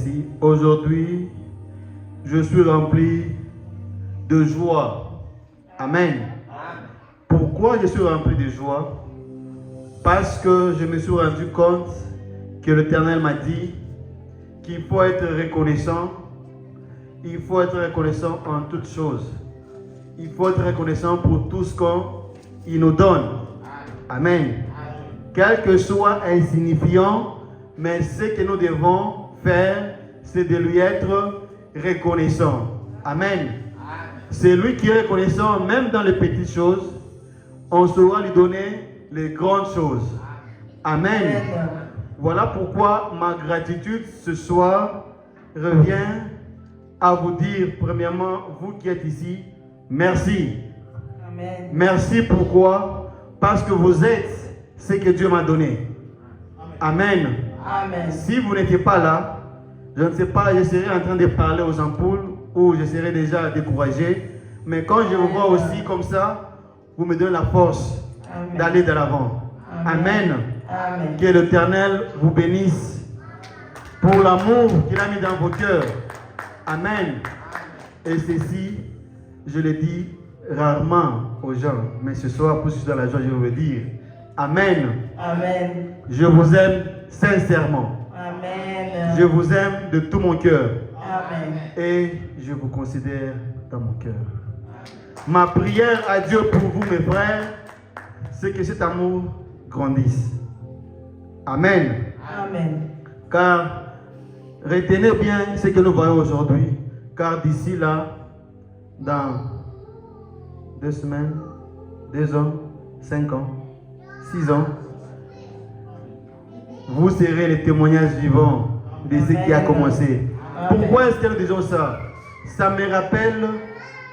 ici. Aujourd'hui, je suis rempli de joie. Amen. Pourquoi je suis rempli de joie? Parce que je me suis rendu compte que l'Éternel m'a dit qu'il faut être reconnaissant. Il faut être reconnaissant en toutes choses. Il faut être reconnaissant pour tout ce qu'il nous donne. Amen. Quel que soit insignifiant, mais ce que nous devons faire, c'est de lui être reconnaissant. Amen. C'est lui qui est reconnaissant, même dans les petites choses, on saura lui donner les grandes choses. Amen. Voilà pourquoi ma gratitude ce soir revient à vous dire, premièrement, vous qui êtes ici, merci. Amen. Merci pourquoi? Parce que vous êtes ce que Dieu m'a donné. Amen. Amen. Si vous n'étiez pas là, je ne sais pas, je serais en train de parler aux ampoules ou je serais déjà découragé. Mais quand je vous vois aussi comme ça, vous me donnez la force d'aller de l'avant. Amen. Amen. Que l'Éternel vous bénisse pour l'amour qu'il a mis dans vos cœurs. Amen. Et ceci, je le dis rarement aux gens, mais ce soir, pour que je sois dans la joie, je vais vous le dire. Amen. Amen. Je vous aime sincèrement. Amen. Je vous aime de tout mon cœur. Amen. Et je vous considère dans mon cœur. Ma prière à Dieu pour vous, mes frères, c'est que cet amour grandisse. Amen. Amen. Car retenez bien ce que nous voyons aujourd'hui. Car d'ici là, dans 2 semaines, 2 ans, 5 ans, 6 ans, vous serez les témoignages vivants de ce qui a commencé. Pourquoi est-ce que nous disons ça? Ça me rappelle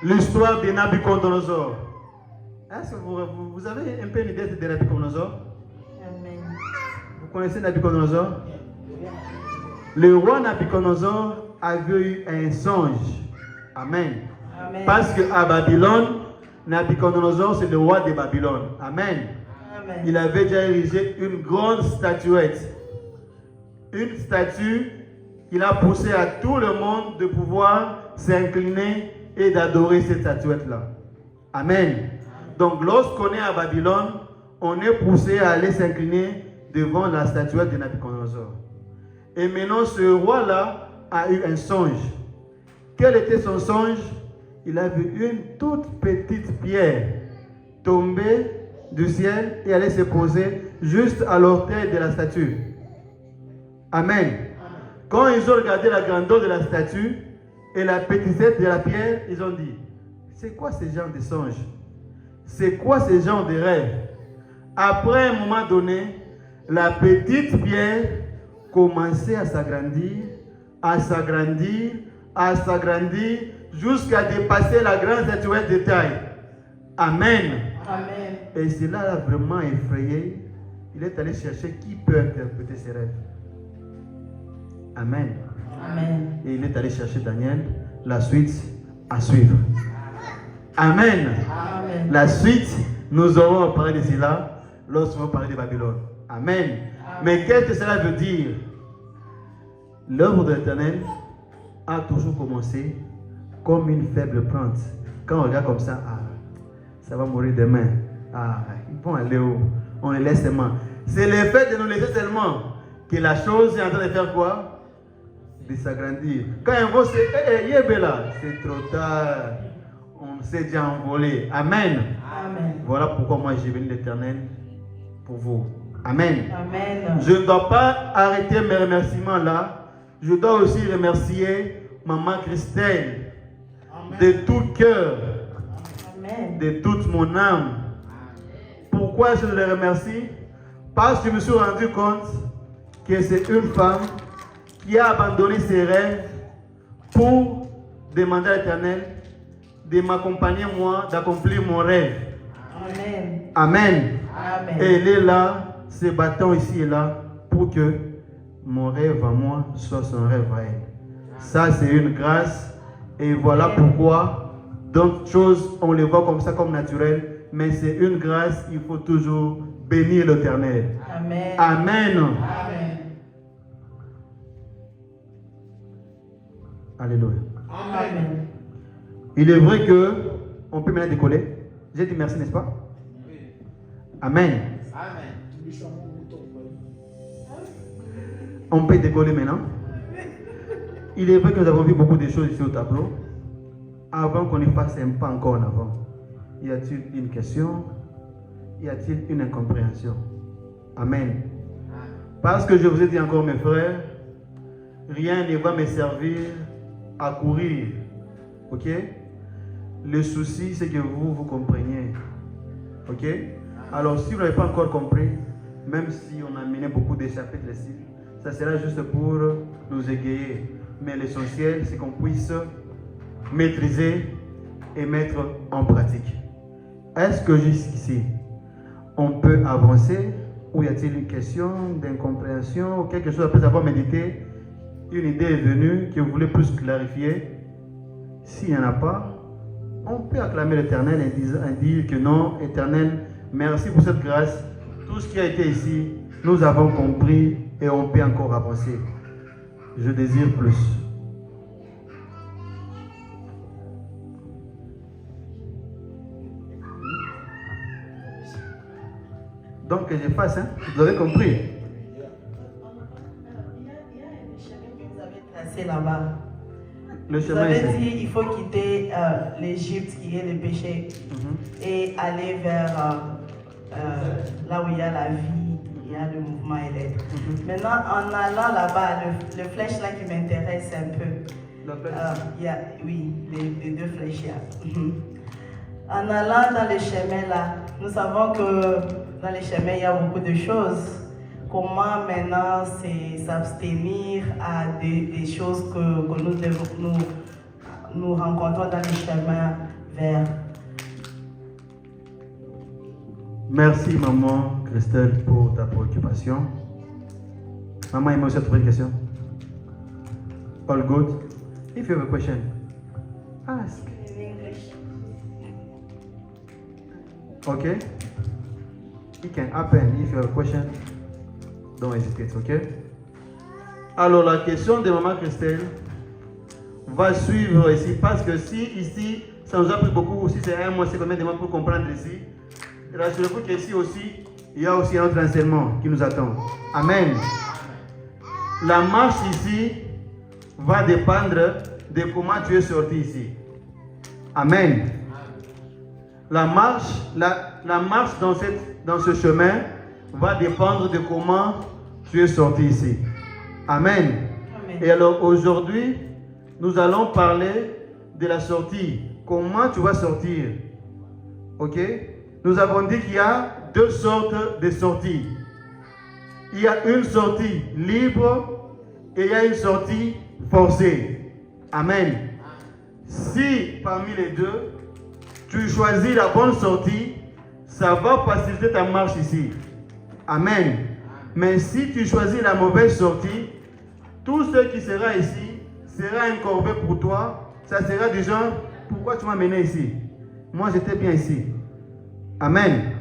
l'histoire de Nabucodonosor. Est-ce que vous avez un peu une idée de Nabucodonosor? Amen. Vous connaissez Nabucodonosor? Le roi Nabucodonosor avait eu un songe. Amen. Amen. Parce qu'à Babylone, Nabucodonosor, c'est le roi de Babylone. Amen. Amen. Il avait déjà érigé une grande statuette. Une statue qu'il a poussé à tout le monde de pouvoir s'incliner et d'adorer cette statuette-là. Amen. Donc lorsqu'on est à Babylone, on est poussé à aller s'incliner devant la statuette de Nabucodonosor. Et maintenant ce roi-là a eu un songe. Quel était son songe? Il a vu une toute petite pierre tomber du ciel et aller se poser juste à l'orteil de la statue. Amen. Quand ils ont regardé la grandeur de la statue et la petitesse de la pierre, ils ont dit, c'est quoi ce genre de songe? C'est quoi ce genre de rêve? Après un moment donné, la petite pierre commençait à s'agrandir, à s'agrandir, à s'agrandir, jusqu'à dépasser la grande statuette de taille. Amen. Amen. Et cela l'a vraiment effrayé. Il est allé chercher qui peut interpréter ses rêves. Amen. Amen. Et il est allé chercher Daniel. La suite à suivre. Amen. Amen. La suite, nous aurons parlé de cela lorsqu'on va parler de Babylone. Amen. Mais qu'est-ce que cela veut dire? L'œuvre de l'Éternel a toujours commencé comme une faible plante. Quand on regarde comme ça, ah, ça va mourir demain. Ah, ils vont aller où? On les laisse seulement. C'est le fait de nous laisser seulement que la chose est en train de faire quoi? De s'agrandir. Quand ils vont se c'est trop tard. On s'est déjà envolé. Amen. Amen. Voilà pourquoi moi j'ai béni l'Éternel pour vous. Amen. Amen. Je ne dois pas arrêter mes remerciements là. Je dois aussi remercier Maman Christelle de tout cœur, Amen. de toute mon âme. Pourquoi je le remercie? Parce que je me suis rendu compte que c'est une femme qui a abandonné ses rêves pour demander à l'Éternel de m'accompagner moi, d'accomplir mon rêve. Amen. Amen. Amen. Et elle est là, se battant ici et là, pour que mon rêve à moi soit son rêve à elle. Ça, c'est une grâce. Et voilà pourquoi d'autres choses, on les voit comme ça, comme naturel. Mais c'est une grâce, il faut toujours bénir l'Éternel. Amen. Amen. Amen. Alléluia. Amen. Il est vrai que on peut maintenant décoller. J'ai dit merci, n'est-ce pas? Oui. Amen. Amen. On peut décoller maintenant. Il est vrai que nous avons vu beaucoup de choses ici au tableau. Avant qu'on y fasse un pas encore en avant, y a-t-il une question? Y a-t-il une incompréhension? Amen. Parce que je vous ai dit encore, mes frères, rien ne va me servir à courir. Ok? Le souci, c'est que vous compreniez. Ok? Alors, si vous n'avez pas encore compris, même si on a mené beaucoup de chapitres ici, ça sera juste pour nous égayer. Mais l'essentiel, c'est qu'on puisse maîtriser et mettre en pratique. Est-ce que jusqu'ici, on peut avancer? Ou y a-t-il une question d'incompréhension ou quelque chose après avoir médité? Une idée est venue que vous voulez plus clarifier? S'il n'y en a pas, on peut acclamer l'Éternel et dire que non, Éternel, merci pour cette grâce. Tout ce qui a été ici, nous avons compris et on peut encore avancer. Je désire plus. Donc que j'efface, hein? Vous avez compris? Il y a un chemin que vous avez tracé là-bas. Le Vous chemin avez est dit qu'il faut quitter l'Égypte qui est le péché et aller vers là où il y a la vie, il y a le mouvement et l'aide. Maintenant, en allant là-bas, le flèche là qui m'intéresse un peu, il y a, oui, les deux flèches là. En allant dans les chemins là, nous savons que dans les chemins il y a beaucoup de choses. Comment maintenant c'est s'abstenir à des choses que nous devons nous rencontrons dans les chemins vers. Merci maman Christelle pour ta préoccupation. Maman, il m'a aussi trouvé une question. All good? If you have a question, ask. In English. Okay? It can happen if you have a question. Don't hesitate, ok? Alors la question de maman Christelle va suivre ici parce que si ici ça nous a pris beaucoup, si c'est un mois, c'est combien de mois pour comprendre ici? Rassurez-vous qu'ici aussi, il y a aussi un autre enseignement qui nous attend. Amen. La marche ici va dépendre de comment tu es sorti ici. Amen. La marche dans ce chemin va dépendre de comment tu es sorti ici. Amen. Amen. Et alors aujourd'hui, nous allons parler de la sortie. Comment tu vas sortir? Ok? Nous avons dit qu'il y a deux sortes de sorties. Il y a une sortie libre et il y a une sortie forcée. Amen. Si parmi les deux, tu choisis la bonne sortie, ça va faciliter ta marche ici. Amen. Mais si tu choisis la mauvaise sortie, tout ce qui sera ici sera un corvée pour toi. Ça sera du genre, pourquoi tu m'as mené ici? Moi j'étais bien ici. Amen.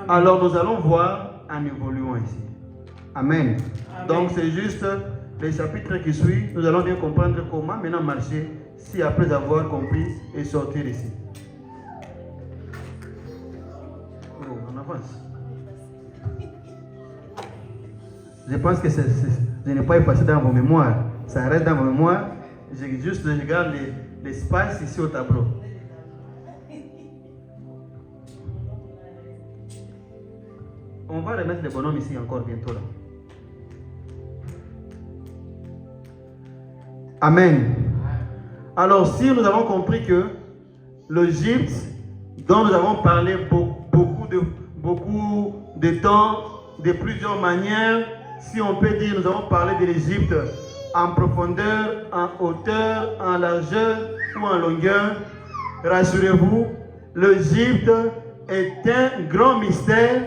Alors nous allons voir en évoluant ici. Amen. Donc c'est juste les chapitres qui suivent. Nous allons bien comprendre comment maintenant marcher si après avoir compris et sortir ici. Oh, on avance. Je pense que je n'ai pas effacé dans vos mémoires. Ça reste dans vos mémoires. Je regarde l'espace ici au tableau. On va remettre les bonhommes ici encore bientôt là. Amen. Alors si nous avons compris que l'Égypte, dont nous avons parlé beaucoup de temps, de plusieurs manières, si on peut dire, nous avons parlé de l'Égypte en profondeur, en hauteur, en largeur ou en longueur. Rassurez-vous, l'Égypte est un grand mystère.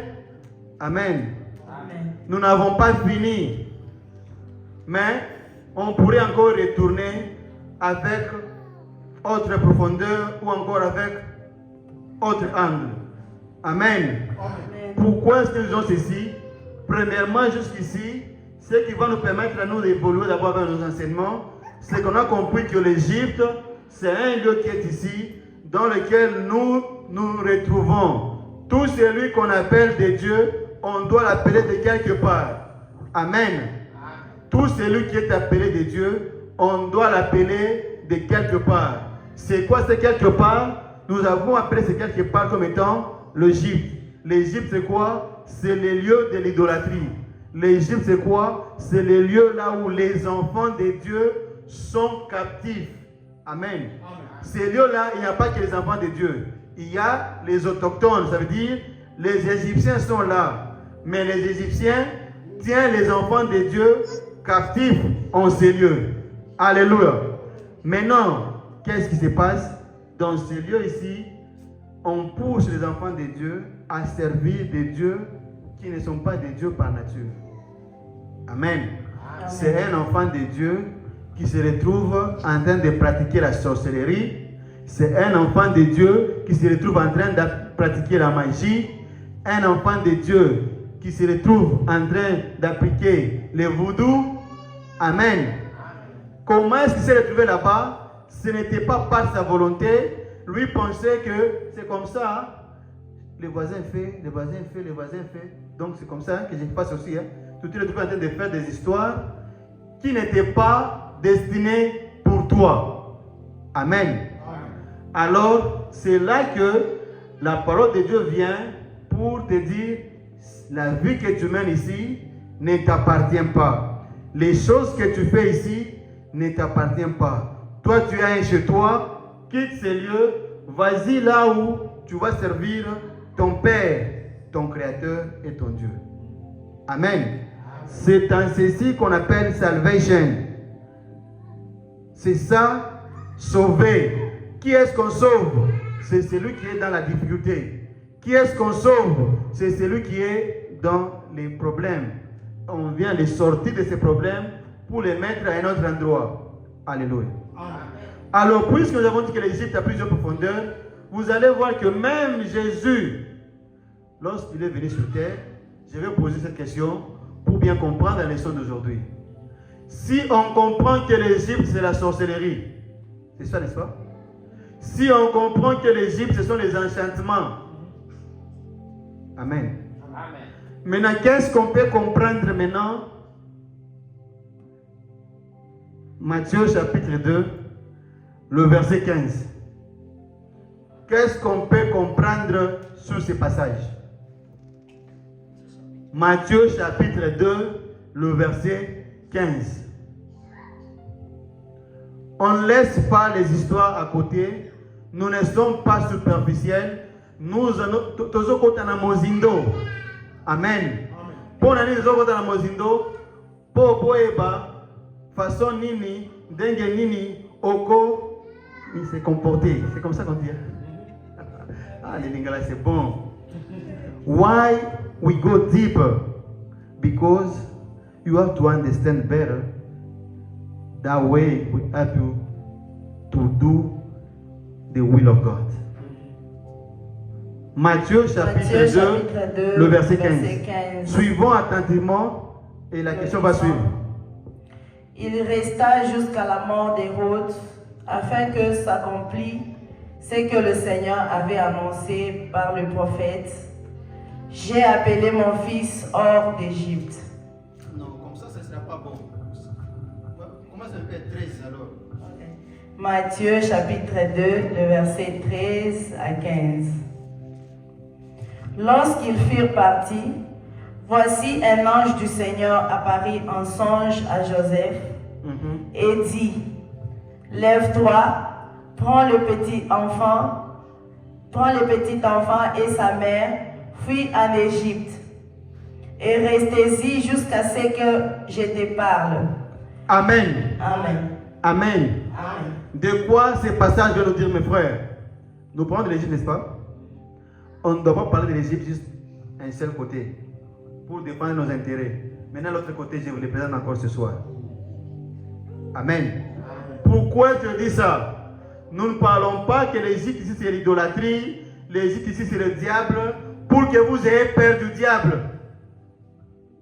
Amen. Amen. Nous n'avons pas fini, mais on pourrait encore retourner avec autre profondeur ou encore avec autre angle. Amen. Amen. Pourquoi est-ce que nous faisons ceci? Premièrement, jusqu'ici, ce qui va nous permettre à nous d'évoluer d'abord vers nos enseignements, c'est qu'on a compris que l'Égypte, c'est un lieu qui est ici, dans lequel nous nous retrouvons. Tout celui qu'on appelle de Dieu, on doit l'appeler de quelque part. Amen. Tout celui qui est appelé de Dieu, on doit l'appeler de quelque part. C'est quoi ce quelque part? Nous avons appelé ce quelque part comme étant l'Égypte. L'Égypte c'est quoi? C'est le lieu de l'idolâtrie. L'Égypte c'est quoi? C'est le lieu là où les enfants de Dieu sont captifs. Amen. Ces lieux-là, il n'y a pas que les enfants de Dieu. Il y a les autochtones, ça veut dire les Égyptiens sont là. Mais les Égyptiens tiennent les enfants de Dieu captifs en ces lieux. Alléluia. Maintenant, qu'est-ce qui se passe? Dans ces lieux ici, on pousse les enfants de Dieu à servir des dieux qui ne sont pas des dieux par nature. Amen. C'est un enfant de Dieu qui se retrouve en train de pratiquer la sorcellerie. C'est un enfant de Dieu qui se retrouve en train de pratiquer la magie. Un enfant de Dieu qui se retrouve en train d'appliquer le voodoo. Amen. Comment est-ce qu'il s'est retrouvé là-bas? Ce n'était pas par sa volonté. Lui pensait que c'est comme ça. Les voisins fait, les voisins fait, les voisins fait. Donc c'est comme ça que je fasse aussi. Tout le monde est en train de faire des histoires qui n'étaient pas destinées pour toi. Amen. Alors, c'est là que la parole de Dieu vient pour te dire, la vie que tu mènes ici ne t'appartient pas. Les choses que tu fais ici ne t'appartiennent pas. Toi, tu as un chez toi, quitte ces lieux, vas-y là où tu vas servir ton Père, ton Créateur et ton Dieu. Amen. C'est en ceci qu'on appelle salvation. C'est ça, sauver. Qui est-ce qu'on sauve? C'est celui qui est dans la difficulté. Qui est-ce qu'on sauve? C'est celui qui est dans les problèmes. On vient les sortir de ces problèmes pour les mettre à un autre endroit. Alléluia. Amen. Alors, puisque nous avons dit que l'Égypte a plusieurs profondeurs, vous allez voir que même Jésus, lorsqu'il est venu sur terre, je vais poser cette question pour bien comprendre la leçon d'aujourd'hui. Si on comprend que l'Égypte c'est la sorcellerie, c'est ça, n'est-ce pas? Si on comprend que l'Égypte ce sont les enchantements, amen. Amen. Maintenant, qu'est-ce qu'on peut comprendre maintenant? Matthieu chapitre 2, le verset 15. Qu'est-ce qu'on peut comprendre sur ce passage? Matthieu chapitre 2, le verset 15. On ne laisse pas les histoires à côté. Nous ne sommes pas superficiels. Nous sommes côté na mozindo. Amen. Pour nani nous sommes na mozindo. Pour eba façon nini, dengue nini, oko, il s'est comporté. C'est comme ça qu'on dit. Ah, les lingala c'est bon. Why we go deeper? Because you have to understand better. That way we help you to do the will of God. Matthieu chapitre 2, le verset 15. Suivons attentivement et la question va suivre. Il resta jusqu'à la mort d'Hérode afin que s'accomplisse ce que le Seigneur avait annoncé par le prophète. J'ai appelé mon fils hors d'Égypte. Non, comme ça ne sera pas bon. Comment ça peut être 13 alors? Matthieu chapitre 2, le verset 13 à 15. Lorsqu'ils furent partis, voici un ange du Seigneur apparut en songe à Joseph et dit, lève-toi, prends le petit enfant et sa mère, fuis en Égypte et restez-y jusqu'à ce que je te parle. Amen. Amen. Amen. Amen. De quoi ce passage veut nous dire, mes frères? Nous parlons de l'Égypte, n'est-ce pas? On ne doit pas parler de l'Égypte juste un seul côté pour défendre nos intérêts. Maintenant, l'autre côté, je vous le présente encore ce soir. Amen. Pourquoi tu dis ça? Nous ne parlons pas que l'Égypte ici c'est l'idolâtrie, l'Égypte ici c'est le diable, pour que vous ayez peur du diable.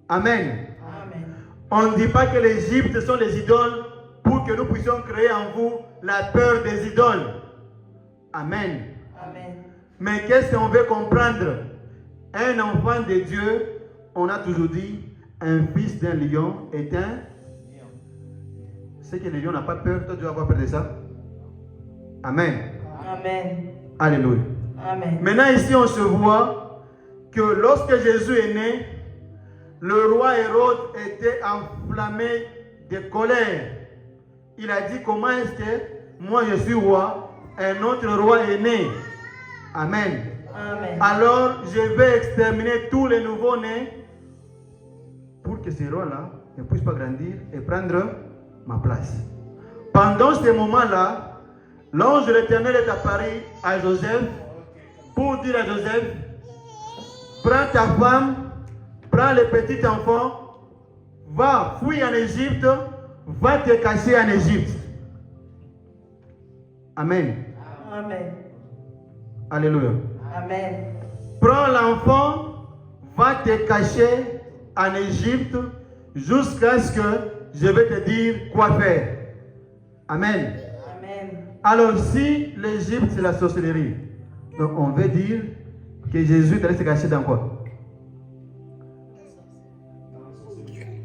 Amen. Amen. On ne dit pas que l'Égypte sont les idoles pour que nous puissions créer en vous la peur des idoles. Amen. Amen. Mais qu'est-ce qu'on veut comprendre? Un enfant de Dieu, on a toujours dit, un fils d'un lion est un... C'est que le lion n'a pas peur, toi tu vas avoir peur de ça? Amen. Amen. Alléluia. Amen. Maintenant ici on se voit que lorsque Jésus est né, le roi Hérode était enflammé de colère. Il a dit, comment est-ce que moi je suis roi, un autre roi est né? Amen. Amen. Alors je vais exterminer tous les nouveaux-nés pour que ces rois-là ne puissent pas grandir et prendre ma place. Pendant ce moment-là, l'ange de l'Éternel est apparu à Joseph pour dire à Joseph, prends ta femme, prends le petit enfant, va, fuis en Égypte, va te cacher en Égypte. Amen. Amen. Alléluia. Amen. Prends l'enfant, va te cacher en Égypte jusqu'à ce que je vais te dire quoi faire. Amen. Amen. Alors si l'Égypte c'est la sorcellerie, donc on veut dire que Jésus est allé se cacher dans quoi?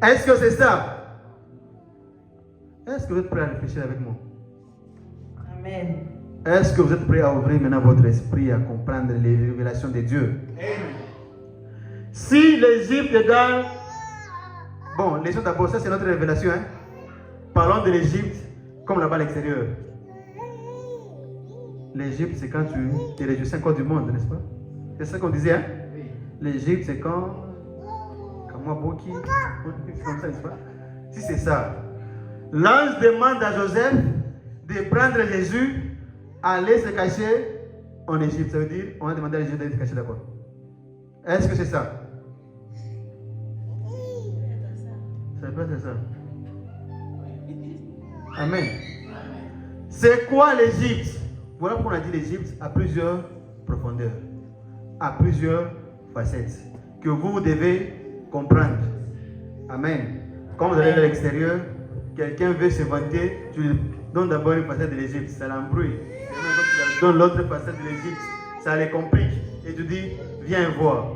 Est-ce que c'est ça? Est-ce que vous êtes prêts à réfléchir avec moi? Amen. Est-ce que vous êtes prêts à ouvrir maintenant votre esprit à comprendre les révélations de Dieu? Si l'Égypte est dans... Bon, l'Égypte d'abord, ça c'est notre révélation. Hein? Parlons de l'Égypte comme là-bas à l'extérieur. L'Égypte c'est quand tu te réjouis encore du monde, n'est-ce pas? C'est ça qu'on disait. Hein? L'Égypte c'est quand moi, Boki, comme ça, n'est-ce pas? Si c'est ça, l'ange demande à Joseph de prendre Jésus, aller se cacher en Égypte. Ça veut dire, on a demandé à Jésus d'aller se cacher là-bas. Est-ce que c'est ça? Ça peut être ça. Amen. C'est quoi l'Égypte? Voilà pourquoi on a dit l'Égypte a plusieurs profondeurs, a plusieurs facettes que vous devez comprendre. Amen. Quand vous allez à l'extérieur, quelqu'un veut se vanter, tu lui donnes d'abord une facette de l'Égypte, ça l'embrouille. Tu donnes l'autre facette de l'Égypte, ça les complique. Et tu dis, viens voir.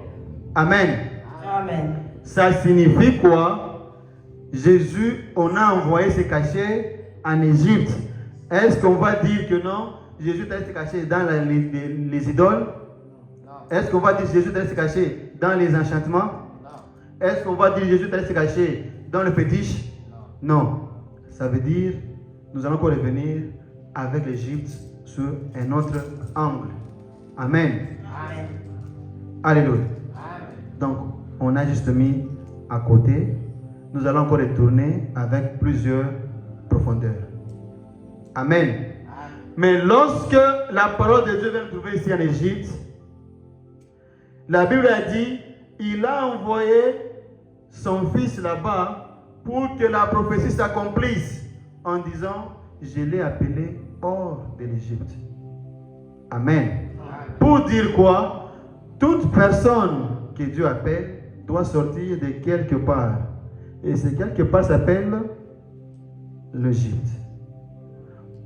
Amen. Amen. Ça signifie quoi? Jésus, on a envoyé se cacher en Égypte. Est-ce qu'on va dire que non, Jésus est allé se cacher dans les idoles? Est-ce qu'on va dire que Jésus est allé se cacher dans les enchantements? Est-ce qu'on va dire que Jésus est allé se cacher dans le fétiche? Non. Ça veut dire, nous allons encore revenir avec l'Égypte sur un autre angle. Amen. Amen. Alléluia. Donc, on a juste mis à côté. Nous allons encore retourner avec plusieurs profondeurs. Amen. Mais lorsque la parole de Dieu vient nous trouver ici en Égypte, la Bible a dit, il a envoyé son fils là-bas pour que la prophétie s'accomplisse en disant, je l'ai appelé hors de l'Égypte. Amen. Pour dire quoi? Toute personne que Dieu appelle doit sortir de quelque part. Et ce quelque part s'appelle l'Égypte.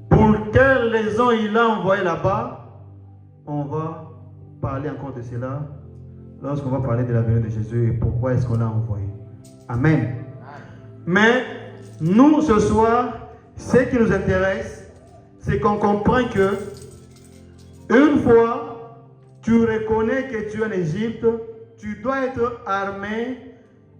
Pour quelle raison il a envoyé là-bas? On va parler encore de cela lorsqu'on va parler de la venue de Jésus et pourquoi est-ce qu'on l'a envoyé. Amen. Mais nous, ce soir, ce qui nous intéresse, c'est qu'on comprend que une fois tu reconnais que tu es en Égypte, tu dois être armé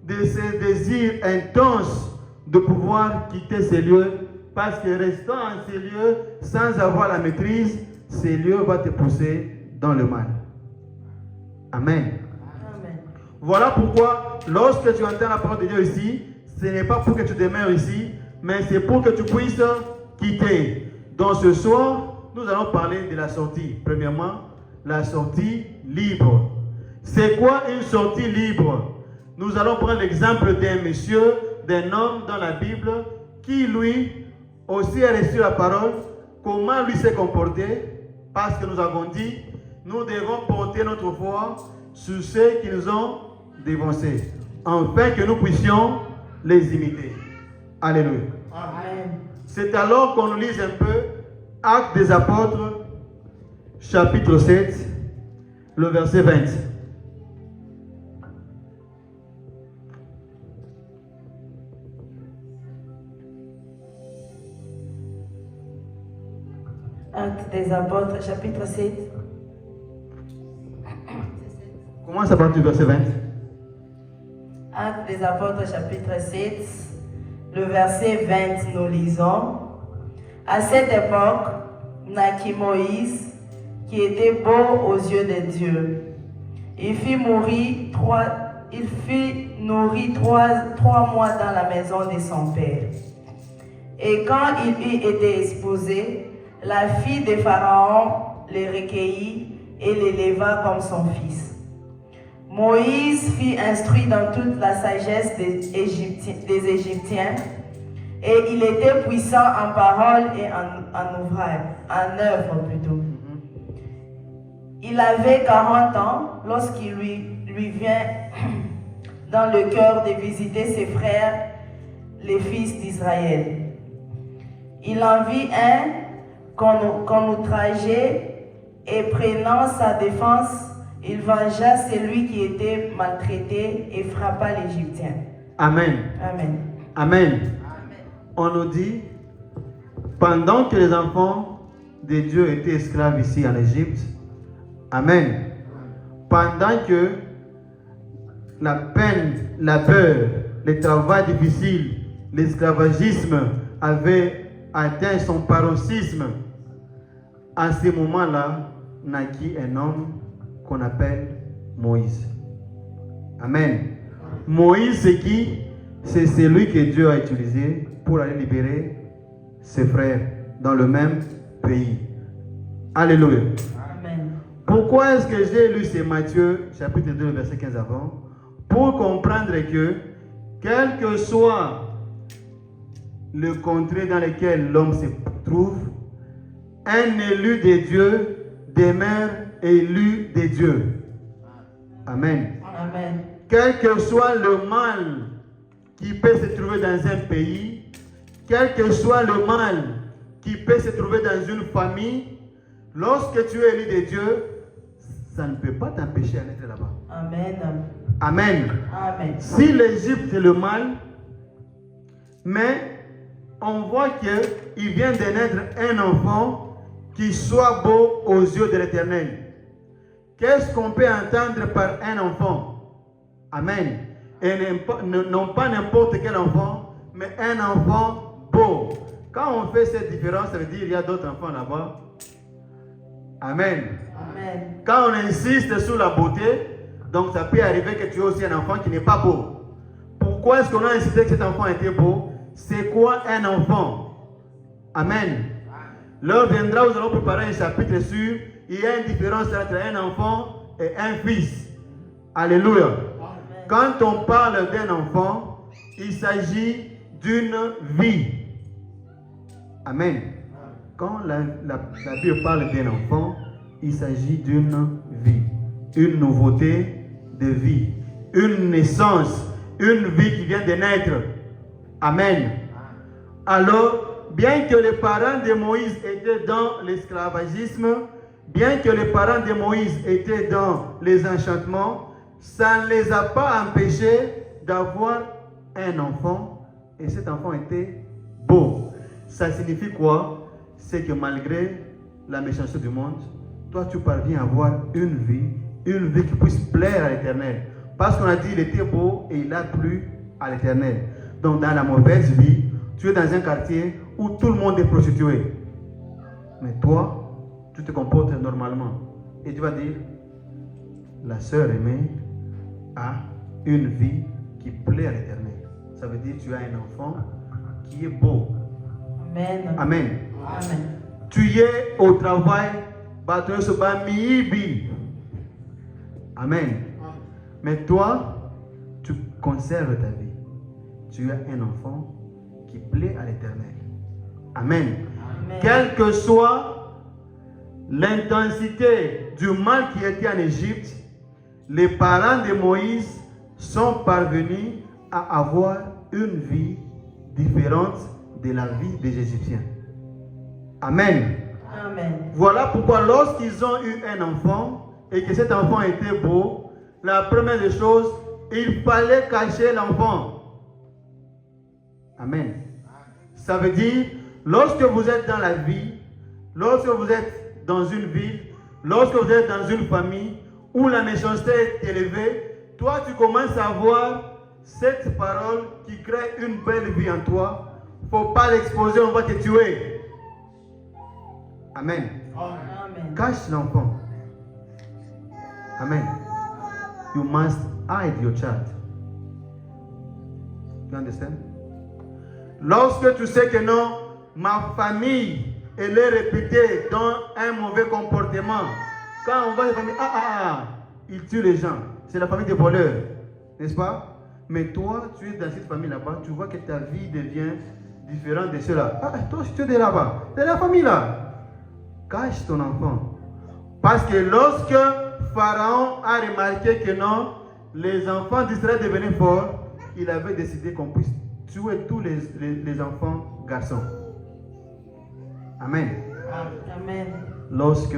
de ce désir intense de pouvoir quitter ces lieux, parce que restant en ces lieux sans avoir la maîtrise, ces lieux vont te pousser dans le mal. Amen. Amen. Voilà pourquoi lorsque tu entends la parole de Dieu ici, ce n'est pas pour que tu demeures ici, mais c'est pour que tu puisses quitter. Donc ce soir, nous allons parler de la sortie. Premièrement, la sortie libre. C'est quoi une sortie libre? Nous allons prendre l'exemple d'un monsieur, d'un homme dans la Bible, qui lui aussi a reçu la parole, comment lui s'est comporté, parce que nous avons dit, nous devons porter notre foi sur ceux qui nous ont dévancés, afin que nous puissions les imiter. Alléluia. Amen. C'est alors qu'on lise un peu Actes des Apôtres, chapitre 7, le verset 20. Actes des Apôtres, chapitre 7. Commence à partir du verset 20. Actes des Apôtres, chapitre 7, le verset 20, nous lisons. À cette époque, naquit Moïse, qui était beau aux yeux de Dieu. Il fut nourri trois mois dans la maison de son père. Et quand il eut été exposé, la fille de Pharaon le recueillit et l'éleva comme son fils. Moïse fut instruit dans toute la sagesse des Égyptiens, et il était puissant en parole et en œuvre plutôt. Il avait 40 ans lorsqu'il lui vient dans le cœur de visiter ses frères, les fils d'Israël. Il en vit un qu'on outrageait, et prenant sa défense, il vengea celui qui était maltraité et frappa l'Égyptien. Amen. Amen. Amen. On nous dit, pendant que les enfants de Dieu étaient esclaves ici en Égypte, Amen. Pendant que la peine, la peur, le travail difficile, l'esclavagisme avait atteint son paroxysme, à ce moment-là, naquit un homme qu'on appelle Moïse. Amen. Moïse, c'est qui? C'est celui que Dieu a utilisé pour aller libérer ses frères dans le même pays. Alléluia. Amen. Pourquoi est-ce que j'ai lu ce Matthieu, chapitre 2, verset 15 avant? Pour comprendre que, quel que soit le contrée dans lequel l'homme se trouve, un élu de Dieu demeure élu de Dieu. Amen. Amen. Quel que soit le mal qui peut se trouver dans un pays, quel que soit le mal qui peut se trouver dans une famille, lorsque tu es élu de Dieu, ça ne peut pas t'empêcher d'être là-bas. Amen. Amen. Amen. Si l'Égypte c'est le mal, mais on voit qu'il vient de naître un enfant qui soit beau aux yeux de l'Éternel. Qu'est-ce qu'on peut entendre par un enfant? Amen. Et non pas n'importe quel enfant, mais un enfant beau. Quand on fait cette différence, ça veut dire qu'il y a d'autres enfants là-bas. Amen. Amen. Quand on insiste sur la beauté, donc ça peut arriver que tu aies aussi un enfant qui n'est pas beau. Pourquoi est-ce qu'on a insisté que cet enfant était beau? C'est quoi un enfant? Amen. L'heure viendra où nous allons préparer un chapitre sur il y a une différence entre un enfant et un fils. Alléluia. Amen. Quand on parle d'un enfant, il s'agit d'une vie. Amen. Quand la Bible parle d'un enfant, il s'agit d'une vie, une nouveauté de vie, une naissance, une vie qui vient de naître. Amen. Alors, bien que les parents de Moïse étaient dans l'esclavagisme, bien que les parents de Moïse étaient dans les enchantements, ça ne les a pas empêchés d'avoir un enfant, et cet enfant était beau. Ça signifie quoi? C'est que malgré la méchanceté du monde, toi tu parviens à avoir une vie qui puisse plaire à l'Éternel. Parce qu'on a dit il était beau et il a plu à l'Éternel. Donc dans la mauvaise vie, tu es dans un quartier où tout le monde est prostitué. Mais toi, tu te comportes normalement. Et tu vas dire, la sœur aimée a une vie qui plaît à l'Éternel. Ça veut dire que tu as un enfant qui est beau. Amen. Amen. Amen. Tu es au travail, Amen. Mais toi, tu conserves ta vie. Tu as un enfant qui plaît à l'Éternel. Amen. Amen. Quelle que soit l'intensité du mal qui était en Égypte, les parents de Moïse sont parvenus à avoir une vie différente de la vie des Égyptiens. Amen. Amen. Voilà pourquoi lorsqu'ils ont eu un enfant et que cet enfant était beau, la première des choses, il fallait cacher l'enfant. Amen. Ça veut dire, lorsque vous êtes dans la vie, lorsque vous êtes dans une ville, lorsque vous êtes dans une famille où la méchanceté est élevée, toi tu commences à voir cette parole qui crée une belle vie en toi. Il ne faut pas l'exposer, on va te tuer. Amen. Amen. Cache l'enfant. Amen. You must hide your child. You understand? Lorsque tu sais que non, ma famille, elle est réputée dans un mauvais comportement. Quand on voit la famille, il tue les gens. C'est la famille des voleurs. N'est-ce pas? Mais toi, tu es dans cette famille là-bas, tu vois que ta vie devient différente de ceux-là. Toi, tu es de là-bas. De la famille là. Cache ton enfant. Parce que lorsque Pharaon a remarqué que non, les enfants d'Israël devenaient forts, il avait décidé qu'on puisse tuer tous les enfants garçons. Amen. Amen. Lorsque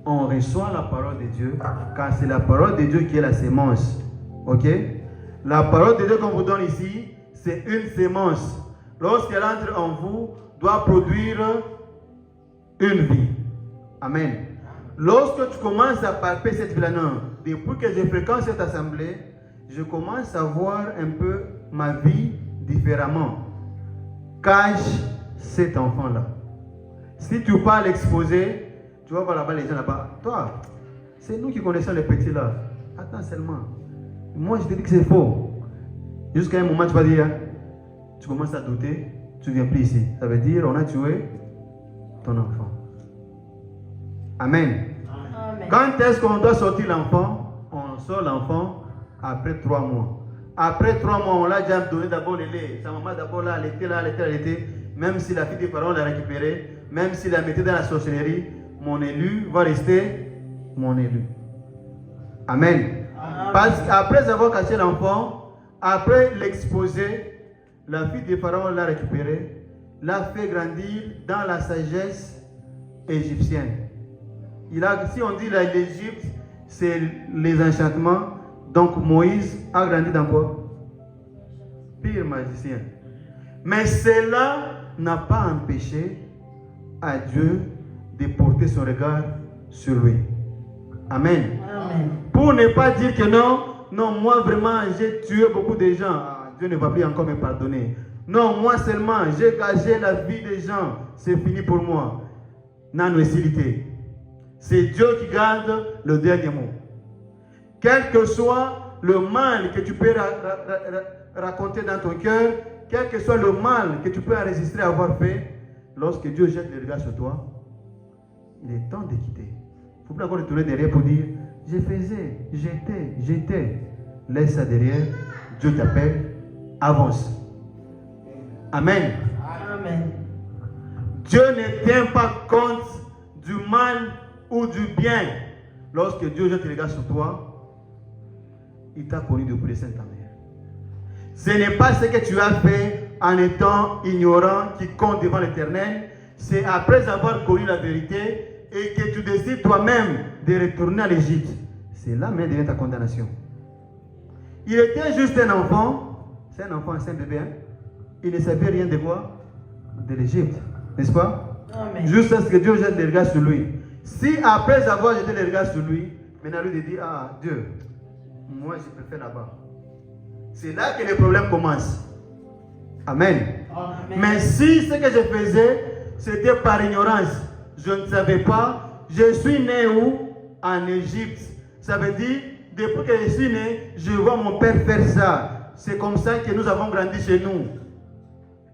on reçoit la parole de Dieu, car c'est la parole de Dieu qui est la sémence. Ok? La parole de Dieu qu'on vous donne ici, c'est une sémence. Lorsqu'elle entre en vous, doit produire une vie. Amen. Lorsque tu commences à palper cette vie-là, non, depuis que je fréquente cette assemblée, je commence à voir un peu ma vie différemment. Cache cet enfant-là. Si tu parles l'exposer, tu vas voir là-bas les gens là-bas. Toi, c'est nous qui connaissons les petits là. Attends seulement. Moi, je te dis que c'est faux. Jusqu'à un moment, tu vas dire, tu commences à douter, tu ne viens plus ici. Ça veut dire, on a tué ton enfant. Amen. Amen. Quand est-ce qu'on doit sortir l'enfant? On sort l'enfant après 3 mois. Après 3 mois, on l'a déjà donné d'abord le lait. Sa maman d'abord l'a allaité. Même si la fille des parents l'a récupéré, même s'il la mettait dans la sorcellerie, mon élu va rester mon élu. Amen. Parce qu'après avoir caché l'enfant, après l'exposer, la fille des pharaons l'a récupéré, l'a fait grandir dans la sagesse égyptienne. Si on dit l'Égypte, c'est les enchantements. Donc Moïse a grandi dans quoi? Pire magicien. Mais cela n'a pas empêché à Dieu de porter son regard sur lui. Amen. Amen. Pour ne pas dire que non, moi vraiment j'ai tué beaucoup de gens. Dieu ne va plus encore me pardonner. Non, moi seulement j'ai gâché la vie des gens. C'est fini pour moi. Non, hostilité. C'est Dieu qui garde le dernier mot. Quel que soit le mal que tu peux raconter dans ton cœur, quel que soit le mal que tu peux enregistrer avoir fait, lorsque Dieu jette le regard sur toi, il est temps de quitter. Il ne faut plus encore retourner derrière pour dire, je faisais, j'étais. Laisse ça derrière, Dieu t'appelle, avance. Amen. Amen. Dieu ne tient pas compte du mal ou du bien. Lorsque Dieu jette le regard sur toi, il t'a connu depuis les saintes ta mère. Ce n'est pas ce que tu as fait en étant ignorant qui compte devant l'Éternel. C'est après avoir connu la vérité et que tu décides toi-même de retourner à l'Égypte. C'est là même devient ta condamnation. Il était juste un enfant. C'est un enfant, c'est un bébé. Il ne savait rien de quoi? De l'Égypte. N'est-ce pas? Amen. Juste à ce que Dieu jette le regard sur lui. Si après avoir jeté le regard sur lui, maintenant lui dit, Dieu, moi je préfère là-bas. C'est là que le problème commence. Amen. Amen. Mais si ce que je faisais, c'était par ignorance, je ne savais pas, je suis né où? En Égypte. Ça veut dire, depuis que je suis né, je vois mon père faire ça. C'est comme ça que nous avons grandi chez nous.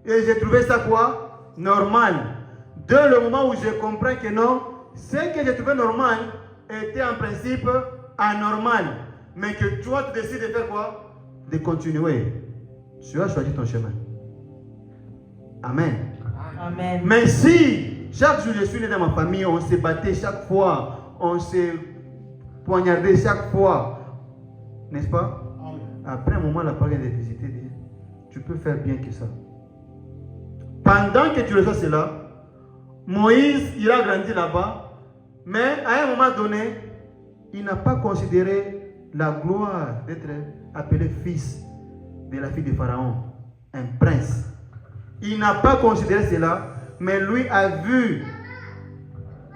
Et j'ai trouvé ça quoi? Normal. Dès le moment où je comprends que non, ce que j'ai trouvé normal était en principe anormal. Mais que toi, tu décides de faire quoi? De continuer. Tu as choisi ton chemin. Amen. Amen. Mais si chaque jour je suis né dans ma famille, on se battait chaque fois, on se poignardait chaque fois, n'est-ce pas? Après un moment, la parole de visiter dit, tu peux faire bien que ça. Pendant que tu reçois cela, Moïse, il a grandi là-bas, mais à un moment donné, il n'a pas considéré la gloire d'être appelé fils de la fille de Pharaon, un prince. Il n'a pas considéré cela, mais lui a vu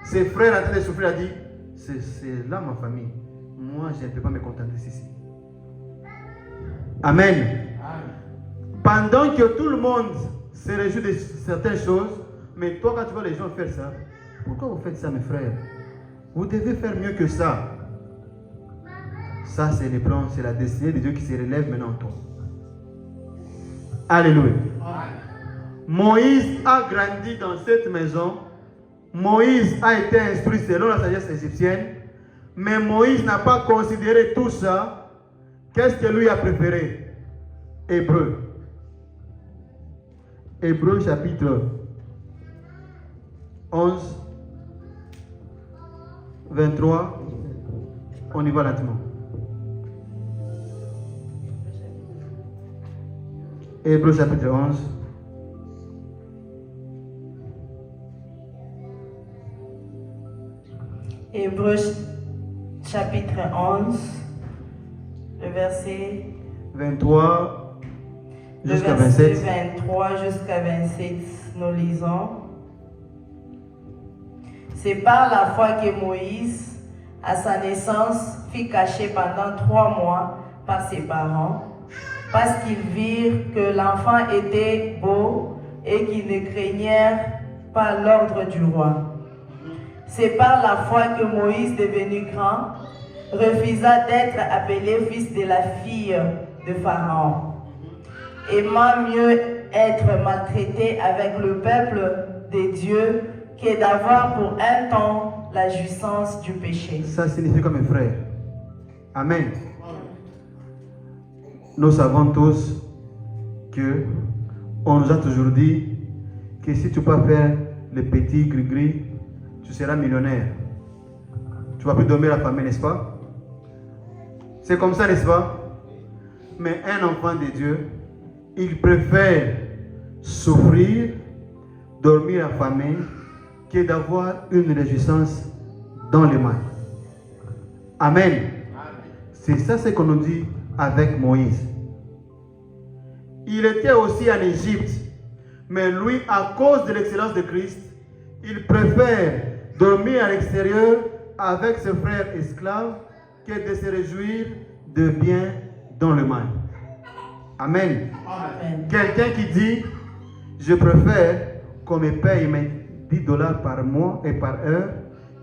ses frères en train de souffrir, il a dit, c'est là ma famille. Moi, je ne peux pas me contenter ici. Amen. Pendant que tout le monde se réjouit de certaines choses, mais toi, quand tu vois les gens faire ça, pourquoi vous faites ça, mes frères? Vous devez faire mieux que ça. Ça, c'est les plans, c'est la destinée de Dieu qui se relève maintenant en toi. Alléluia. Moïse a grandi dans cette maison. Moïse a été instruit selon la sagesse égyptienne. Mais Moïse n'a pas considéré tout ça. Qu'est-ce que lui a préféré? Hébreu. Hébreu chapitre 11, 23. On y va lentement. Hébreu chapitre 11. Hébreu chapitre 11, le verset 23 jusqu'à verset 27. 23 jusqu'à 27, nous lisons. C'est par la foi que Moïse, à sa naissance, fut caché pendant 3 mois par ses parents, parce qu'ils virent que l'enfant était beau et qu'ils ne craignèrent pas l'ordre du roi. C'est par la foi que Moïse, devenu grand, refusa d'être appelé fils de la fille de Pharaon, aimant mieux être maltraité avec le peuple de Dieu que d'avoir pour un temps la jouissance du péché. Ça signifie comme mes frères. Amen. Nous savons tous que on nous a toujours dit que si tu peux faire le petit gris-gris, tu seras millionnaire. Tu vas plus dormir à la famille, n'est-ce pas? C'est comme ça, n'est-ce pas? Mais un enfant de Dieu, il préfère souffrir, dormir affamé, que d'avoir une réjouissance dans les mains. Amen. C'est ça ce qu'on nous dit avec Moïse. Il était aussi en Égypte, mais lui, à cause de l'excellence de Christ, il préfère dormir à l'extérieur avec ses frères esclaves que de se réjouir de bien dans le mal. Amen. Amen. Quelqu'un qui dit, je préfère qu'on me paye mes $10 par mois et par heure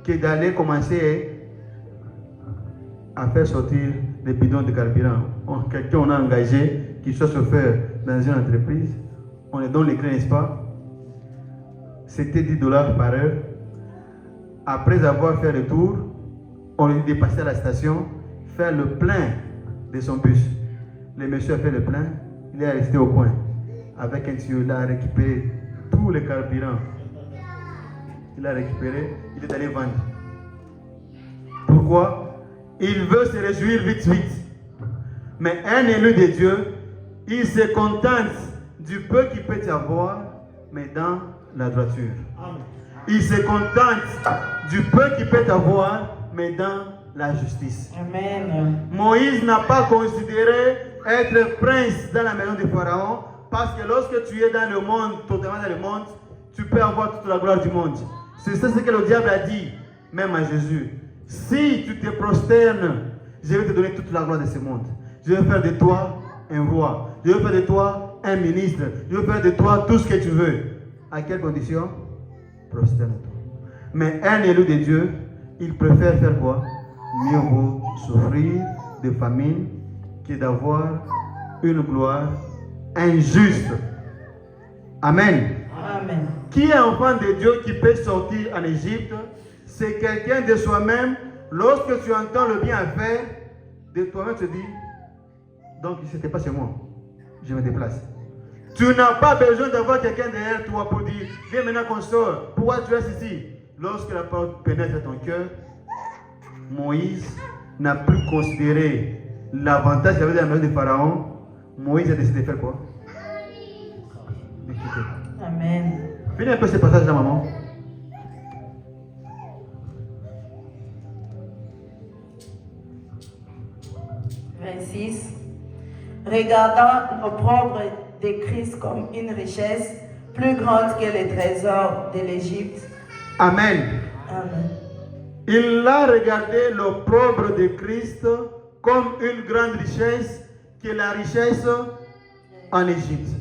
que d'aller commencer à faire sortir des bidons de carburant. Quelqu'un on a engagé qui soit chauffeur dans une entreprise, on est dans les clés, n'est-ce pas? C'était $10 par heure. Après avoir fait le tour, on lui dit de passer à la station, faire le plein de son bus. Le monsieur a fait le plein, il est resté au coin. Avec un tuyau, il a récupéré tous les carburants. Il a récupéré, il est allé vendre. Pourquoi? Il veut se réjouir vite, vite. Mais un élu de Dieu, il se contente du peu qu'il peut y avoir, mais dans la droiture. Il se contente du peu qu'il peut avoir, mais dans la justice. Amen. Moïse n'a pas considéré être prince dans la maison de Pharaon, parce que lorsque tu es dans le monde, totalement dans le monde, tu peux avoir toute la gloire du monde. C'est ça ce que le diable a dit, même à Jésus. Si tu te prosternes, je vais te donner toute la gloire de ce monde. Je vais faire de toi un roi. Je vais faire de toi un ministre. Je vais faire de toi tout ce que tu veux. À quelles conditions? Prosterne-toi. Mais un élu de Dieu, il préfère faire quoi? Mieux vaut souffrir de famine que d'avoir une gloire injuste. Amen. Amen. Qui est enfant de Dieu qui peut sortir en Égypte? C'est quelqu'un de soi-même. Lorsque tu entends le bien à faire, de toi-même tu te dis, donc ce n'était pas chez moi, je me déplace. Tu n'as pas besoin d'avoir quelqu'un derrière toi pour dire, viens maintenant qu'on sort, pourquoi tu restes ici? Lorsque la parole pénètre ton cœur, Moïse n'a plus considéré l'avantage qu'il avait dans la maison de Pharaon. Moïse a décidé de faire quoi? De quitter. Amen. Amen. Finis un peu ce passage-là, maman. « 26. Regardant l'opprobre de Christ comme une richesse plus grande que les trésors de l'Égypte. » Amen. Amen. Il a regardé l'opprobre de Christ comme une grande richesse, qui est la richesse en Égypte.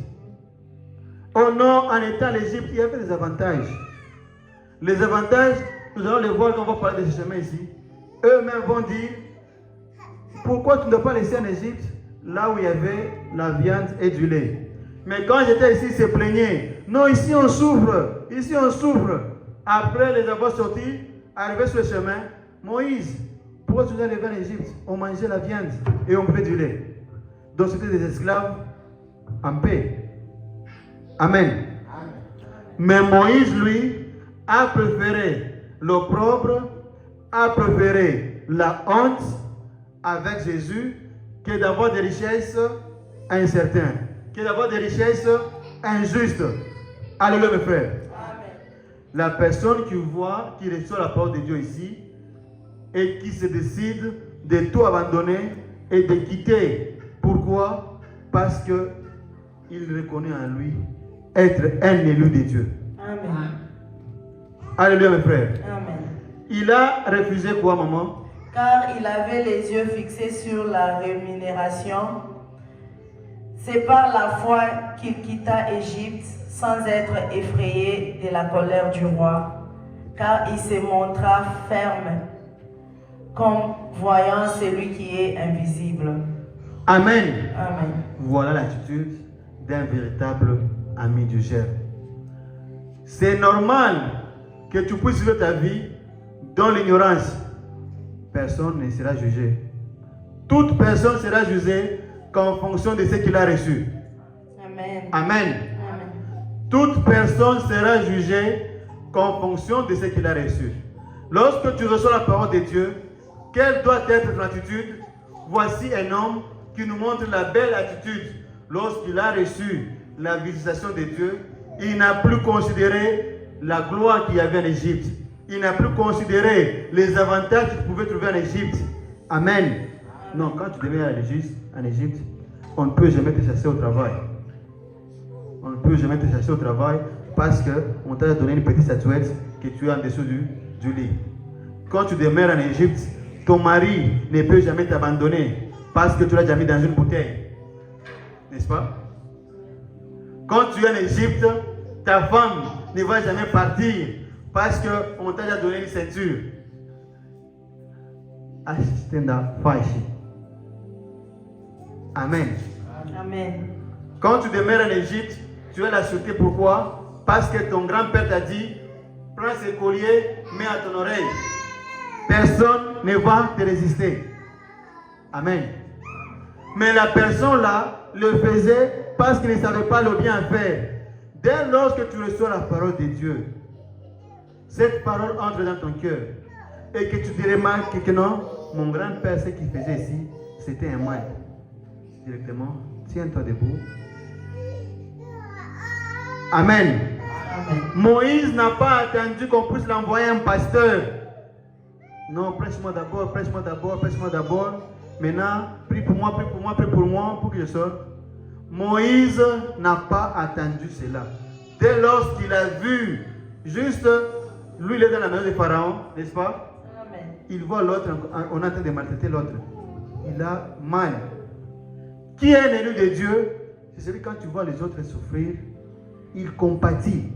Oh non, en étant en Égypte, il y avait des avantages. Les avantages, nous allons les voir quand on va parler de ce chemin ici. Eux-mêmes vont dire, pourquoi tu ne dois pas laisser en Égypte, là où il y avait la viande et du lait. Mais quand j'étais ici, ils se plaignaient. Non, ici on souffre, ici on souffre. Après les avoir sortis, arrivés sur le chemin, Moïse, pourquoi tu dois aller en Égypte? On mangeait la viande et on buvait du lait. Donc c'était des esclaves en paix. Amen. Mais Moïse, lui, a préféré l'opprobre, a préféré la honte avec Jésus que d'avoir des richesses incertaines, que d'avoir des richesses injustes. Alléluia, mes frères. La personne qui voit, qui reçoit la parole de Dieu ici et qui se décide de tout abandonner et de quitter. Pourquoi? Parce qu'il reconnaît en lui être un élu de Dieu. Amen. Alléluia, mes frères. Amen. Il a refusé quoi, maman? Car il avait les yeux fixés sur la rémunération. C'est par la foi qu'il quitta Égypte sans être effrayé de la colère du roi, car il se montra ferme comme voyant celui qui est invisible. Amen. Amen. Voilà l'attitude d'un véritable ami du Dieu. C'est normal que tu puisses vivre ta vie dans l'ignorance. Personne ne sera jugé. Toute personne sera jugée qu'en fonction de ce qu'il a reçu. Amen. Amen. Amen. Toute personne sera jugée qu'en fonction de ce qu'il a reçu. Lorsque tu reçois la parole de Dieu, quelle doit être ton attitude? Voici un homme qui nous montre la belle attitude. Lorsqu'il a reçu la visitation de Dieu, il n'a plus considéré la gloire qu'il y avait en Égypte. Il n'a plus considéré les avantages qu'il pouvait trouver en Égypte. Amen. Non, quand tu deviens en Égypte, on ne peut jamais te chasser au travail. On ne peut jamais te chasser au travail parce qu'on t'a donné une petite statuette que tu es en dessous du lit. Quand tu demeures en Égypte, ton mari ne peut jamais t'abandonner parce que tu l'as déjà mis dans une bouteille. N'est-ce pas? Quand tu es en Égypte, ta femme ne va jamais partir parce qu'on t'a déjà donné une ceinture. Amen. Amen. Quand tu demeures en Égypte, tu as la sûreté. Pourquoi? Parce que ton grand-père t'a dit, prends ce collier, mets à ton oreille. Personne ne va te résister. Amen. Mais la personne là le faisait parce qu'il ne savait pas le bien faire. Dès lors que tu reçois la parole de Dieu, cette parole entre dans ton cœur et que tu te remarques que non, mon grand-père, ce qu'il faisait ici, c'était un mal. Directement, tiens-toi debout. Amen. Amen. Moïse n'a pas attendu qu'on puisse l'envoyer un pasteur. Non, prêche-moi d'abord, prêche-moi d'abord, prêche-moi d'abord. Maintenant, prie pour moi, prie pour moi, prie pour moi, pour que je sorte. Moïse n'a pas attendu cela. Dès lors qu'il a vu, juste, lui il est dans la maison de Pharaon, n'est-ce pas? Amen. Il voit l'autre, on est en train de maltraiter l'autre. Il a mal. Qui est un élu de Dieu? C'est celui quand tu vois les autres souffrir, il compatit.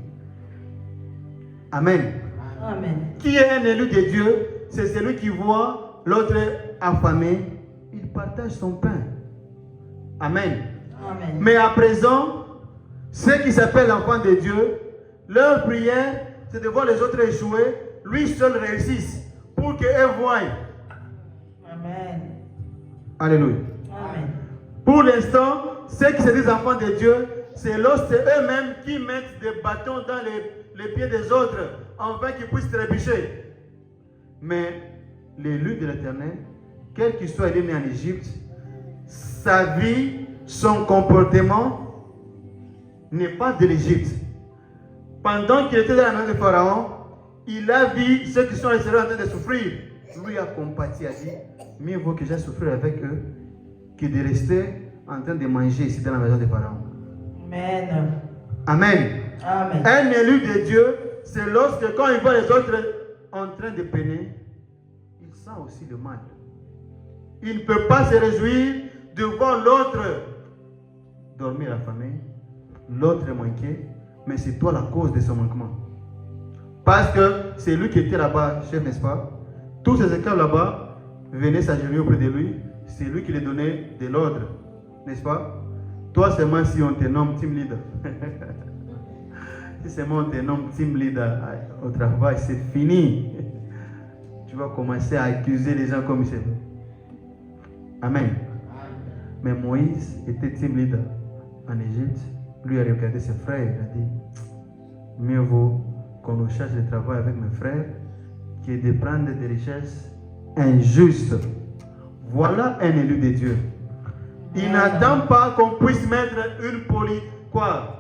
Amen. Amen. Qui est un élu de Dieu? C'est celui qui voit l'autre affamé, il partage son pain. Amen. Amen. Mais à présent, ceux qui s'appellent l'enfant de Dieu, leur prière, c'est de voir les autres échouer, lui seul réussisse, pour qu'eux voient. Amen. Alléluia. Amen. Pour l'instant, ceux qui se disent enfants de Dieu, c'est lorsque eux-mêmes qui mettent des bâtons dans les pieds des autres, afin qu'ils puissent trébucher. Mais l'élu de l'Éternel, quel qu'il soit né en Égypte, sa vie, son comportement n'est pas de l'Égypte. pendant qu'il était dans la main de Pharaon, il a vu ceux qui sont restés en train de souffrir. Lui a compati, a dit, mieux vaut que j'aille souffrir avec eux que de rester en train de manger ici dans la maison de Pharaon. Amen. Amen. Amen. Un élu de Dieu, c'est lorsque quand il voit les autres en train de peiner, il sent aussi le mal. Il ne peut pas se réjouir de voir l'autre dormir affamé, l'autre manquer, mais c'est toi la cause de son manquement. Parce que c'est lui qui était là-bas, chef, n'est-ce pas? Tous ces esclaves là-bas venaient s'agenouiller auprès de lui, c'est lui qui les donnait de l'ordre, n'est-ce pas? Toi seulement si on te nomme team leader. Si seulement on te nomme team leader au travail, c'est fini. Tu vas commencer à accuser les gens comme il se veut. Amen. Mais Moïse était team leader en Égypte. Lui a regardé ses frères, il a dit, mieux vaut qu'on nous cherche de travail avec mes frères que de prendre des richesses injustes. Voilà un élu de Dieu. Il n'attend pas qu'on puisse mettre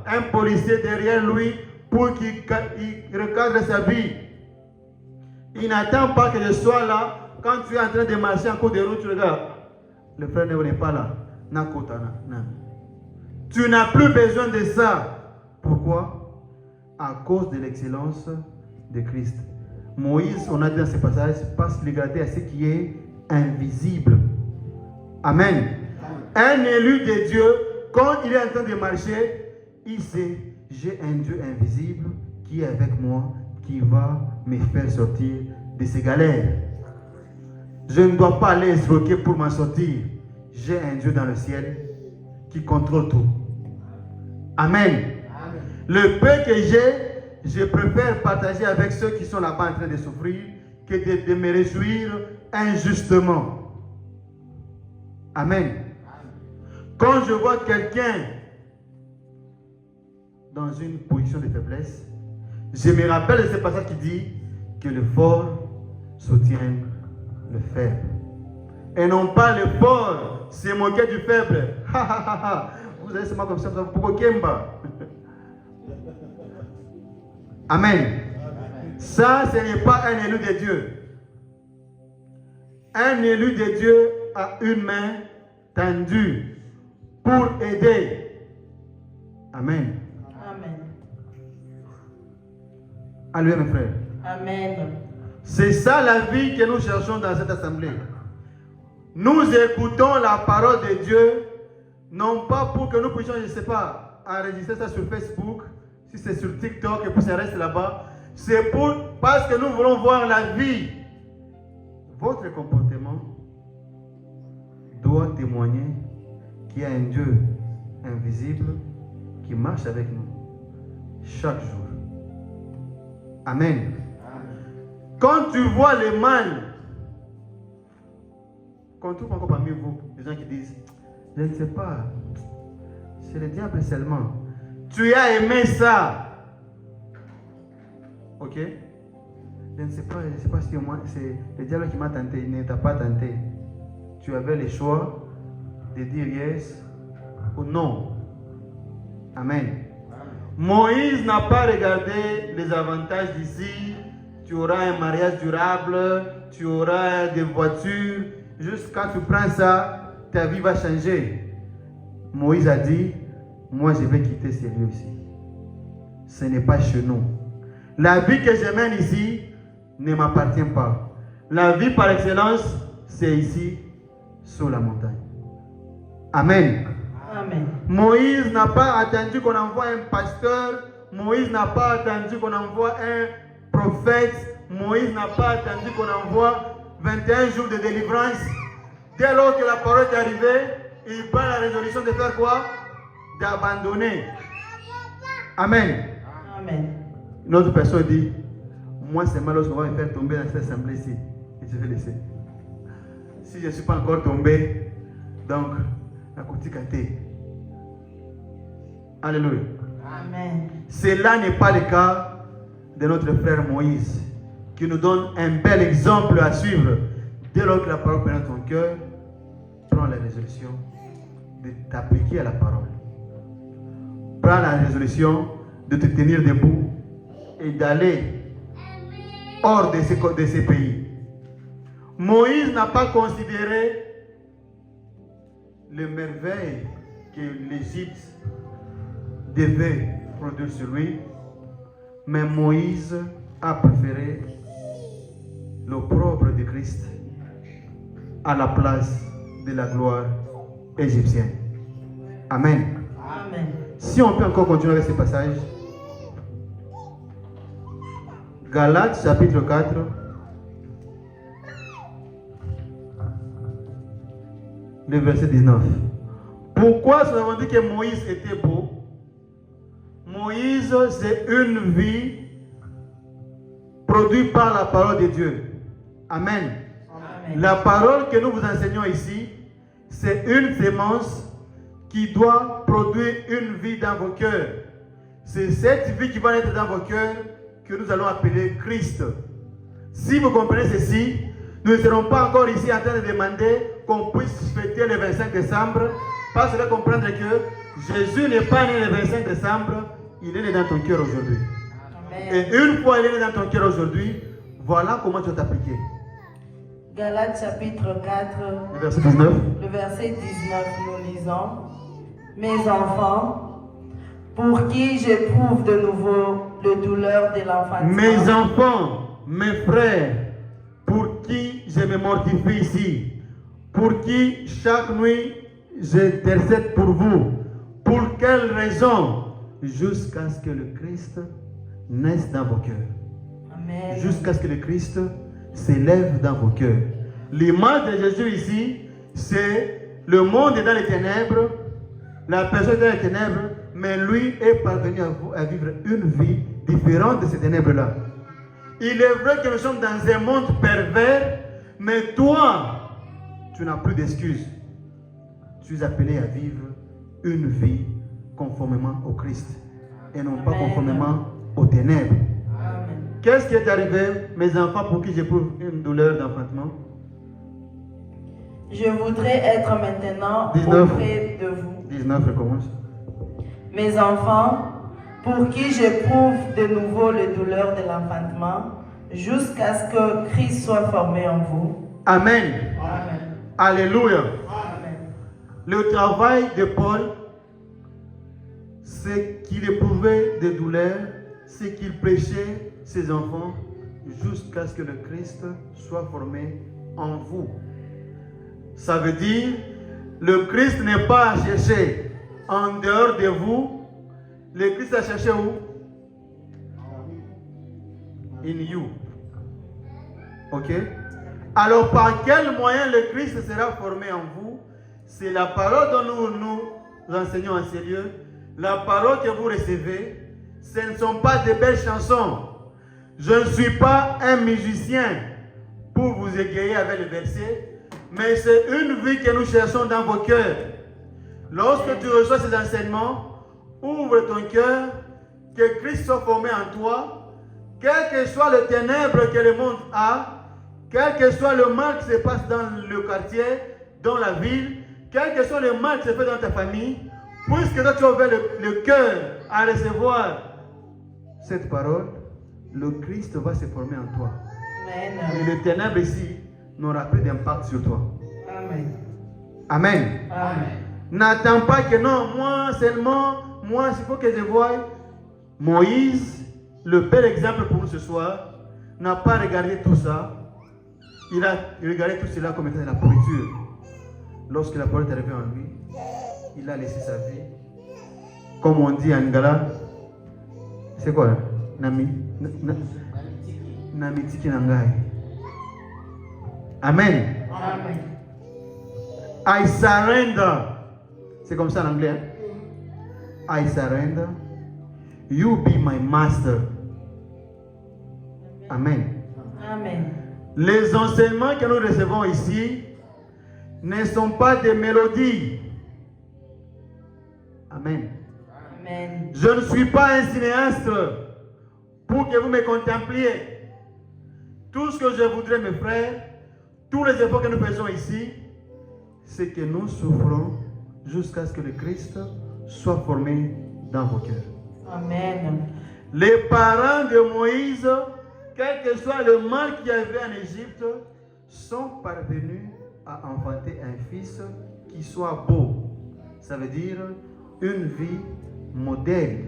un policier derrière lui pour qu'il recadre sa vie. Il n'attend pas que je sois là quand tu es en train de marcher en cours de route, tu regardes. Le frère n'est pas là. Tu n'as plus besoin de ça. Pourquoi? À cause de l'excellence de Christ. Moïse, on a dit dans ce passage, passe regarder à ce qui est invisible. Amen. Un élu de Dieu, quand il est en train de marcher, il sait, j'ai un Dieu invisible qui est avec moi, qui va me faire sortir de ces galères. Je ne dois pas aller escroquer pour m'en sortir. J'ai un Dieu dans le ciel qui contrôle tout. Amen. Amen. Le peu que j'ai, je préfère partager avec ceux qui sont là-bas en train de souffrir que de me réjouir injustement. Amen. Amen. Quand je vois quelqu'un dans une position de faiblesse, je me rappelle de ce passage qui dit que le fort soutient le faible. Et non pas le fort se moquer du faible. Vous allez seulement comme ça, pour Kemba. Amen. Ça, ce n'est pas un élu de Dieu. Un élu de Dieu a une main tendue pour aider. Amen. Amen. Alléluia, mes frères. Amen. C'est ça la vie que nous cherchons dans cette assemblée. Nous écoutons la parole de Dieu, non pas pour que nous puissions, je ne sais pas, enregistrer ça sur Facebook, si c'est sur TikTok et puis ça reste là-bas. C'est parce que nous voulons voir la vie. Votre comportement doit témoigner qu'il y a un Dieu invisible qui marche avec nous chaque jour. Amen. Quand tu vois le mal, qu'on trouve encore parmi vous des gens qui disent, je ne sais pas, c'est le diable seulement. Tu as aimé ça. Ok? Je ne sais pas si moi, c'est le diable qui m'a tenté, il ne t'a pas tenté. Tu avais le choix de dire yes ou non. Amen. Moïse n'a pas regardé les avantages d'ici. Tu auras un mariage durable, tu auras des voitures. Juste quand tu prends ça, ta vie va changer. Moïse a dit, moi je vais quitter ces lieux-ci. Ce n'est pas chez nous. La vie que je mène ici ne m'appartient pas. La vie par excellence, c'est ici, sur la montagne. Amen. Amen. Moïse n'a pas attendu qu'on envoie un pasteur. Moïse n'a pas attendu qu'on envoie un prophète. Moïse n'a pas attendu qu'on envoie 21 jours de délivrance. Dès lors que la parole est arrivée, il prend la résolution de faire quoi? D'abandonner. Amen. Amen. Une autre personne dit, moi c'est mal lorsqu'on va me faire tomber dans cette assemblée-ci. Et je vais laisser. Si je ne suis pas encore tombé, donc, la couture cathée. Alléluia. Amen. Cela n'est pas le cas de notre frère Moïse, qui nous donne un bel exemple à suivre. Dès lors que la parole prend ton cœur, prends la résolution de t'appliquer à la parole. Prends la résolution de te tenir debout et d'aller hors de ces pays. Moïse n'a pas considéré les merveilles que l'Égypte devait produire sur lui, mais Moïse a préféré l'opprobre de Christ à la place de la gloire égyptienne. Amen. Amen. Si on peut encore continuer avec ce passage, Galates chapitre 4, le verset 19. Pourquoi nous avons dit que Moïse était beau? Moïse, c'est une vie produite par la parole de Dieu. Amen. Amen. La parole que nous vous enseignons ici, c'est une sémence qui doit produire une vie dans vos cœurs. C'est cette vie qui va être dans vos cœurs que nous allons appeler Christ. Si vous comprenez ceci, nous ne serons pas encore ici en train de demander qu'on puisse fêter le 25 décembre, parce que comprendre que Jésus n'est pas né le 25 décembre, il est né dans ton cœur aujourd'hui. Et une fois il est né dans ton cœur aujourd'hui, voilà comment tu vas t'appliquer. Galates chapitre 4, Le verset 19. le verset 19, nous lisons: Mes enfants, pour qui j'éprouve de nouveau le douleur de l'enfantement. Mes enfants, mes frères, pour qui je me mortifie ici, pour qui chaque nuit j'intercède pour vous. Pour quelle raison? Jusqu'à ce que le Christ naisse dans vos cœurs. Amen. Jusqu'à ce que le Christ s'élève dans vos cœurs. L'image de Jésus ici, c'est le monde est dans les ténèbres, la personne est dans les ténèbres, mais lui est parvenu à vivre une vie différente de ces ténèbres-là. Il est vrai que nous sommes dans un monde pervers, mais toi, tu n'as plus d'excuses. Tu es appelé à vivre une vie conformément au Christ et non pas Amen. conformément aux ténèbres. Amen. Qu'est-ce qui est arrivé, mes enfants, pour qui j'éprouve une douleur d'enfantement? Je voudrais être maintenant 19. auprès de vous. 19, je commence. Mes enfants, pour qui j'éprouve de nouveau les douleurs de l'enfantement, jusqu'à ce que Christ soit formé en vous. Amen. Amen. Alléluia. Amen. Le travail de Paul, c'est qu'il éprouvait des douleurs, c'est qu'il prêchait ses enfants jusqu'à ce que le Christ soit formé en vous. Ça veut dire, le Christ n'est pas à chercher en dehors de vous, le Christ a cherché où? In you. Ok? Alors par quel moyen le Christ sera formé en vous? C'est la parole dont nous enseignons en ces lieux, la parole que vous recevez. Ce ne sont pas de belles chansons. Je ne suis pas un musicien pour vous égayer avec le verset, mais c'est une vie que nous cherchons dans vos cœurs. Lorsque tu reçois ces enseignements, ouvre ton cœur, que Christ soit formé en toi, quel que soit le ténèbre que le monde a, quel que soit le mal qui se passe dans le quartier, dans la ville, quel que soit le mal qui se fait dans ta famille, puisque toi tu as ouvert le cœur à recevoir cette parole, le Christ va se former en toi. Amen. Et le ténèbre ici n'aura plus d'impact sur toi. Amen. Amen. Amen. N'attends pas que non, moi seulement, moi il faut que je voie. Moïse, le bel exemple pour nous ce soir, n'a pas regardé tout ça. Il a regardé tout cela comme étant de la pourriture. Lorsque la parole est arrivée en lui, il a laissé sa vie. Comme on dit en Ngala, c'est quoi? Namitiki nangai. Amen. Amen. I surrender. C'est comme ça en anglais. Hein? I surrender. You be my master. Amen. Amen. Les enseignements que nous recevons ici ne sont pas des mélodies. Amen. Amen. Je ne suis pas un cinéaste pour que vous me contempliez. Tout ce que je voudrais, mes frères, tous les efforts que nous faisons ici, c'est que nous souffrons jusqu'à ce que le Christ soit formé dans vos cœurs. Amen. Les parents de Moïse, quel que soit le mal qu'il y avait en Égypte, sont parvenus à enfanter un fils qui soit beau. Ça veut dire une vie modèle,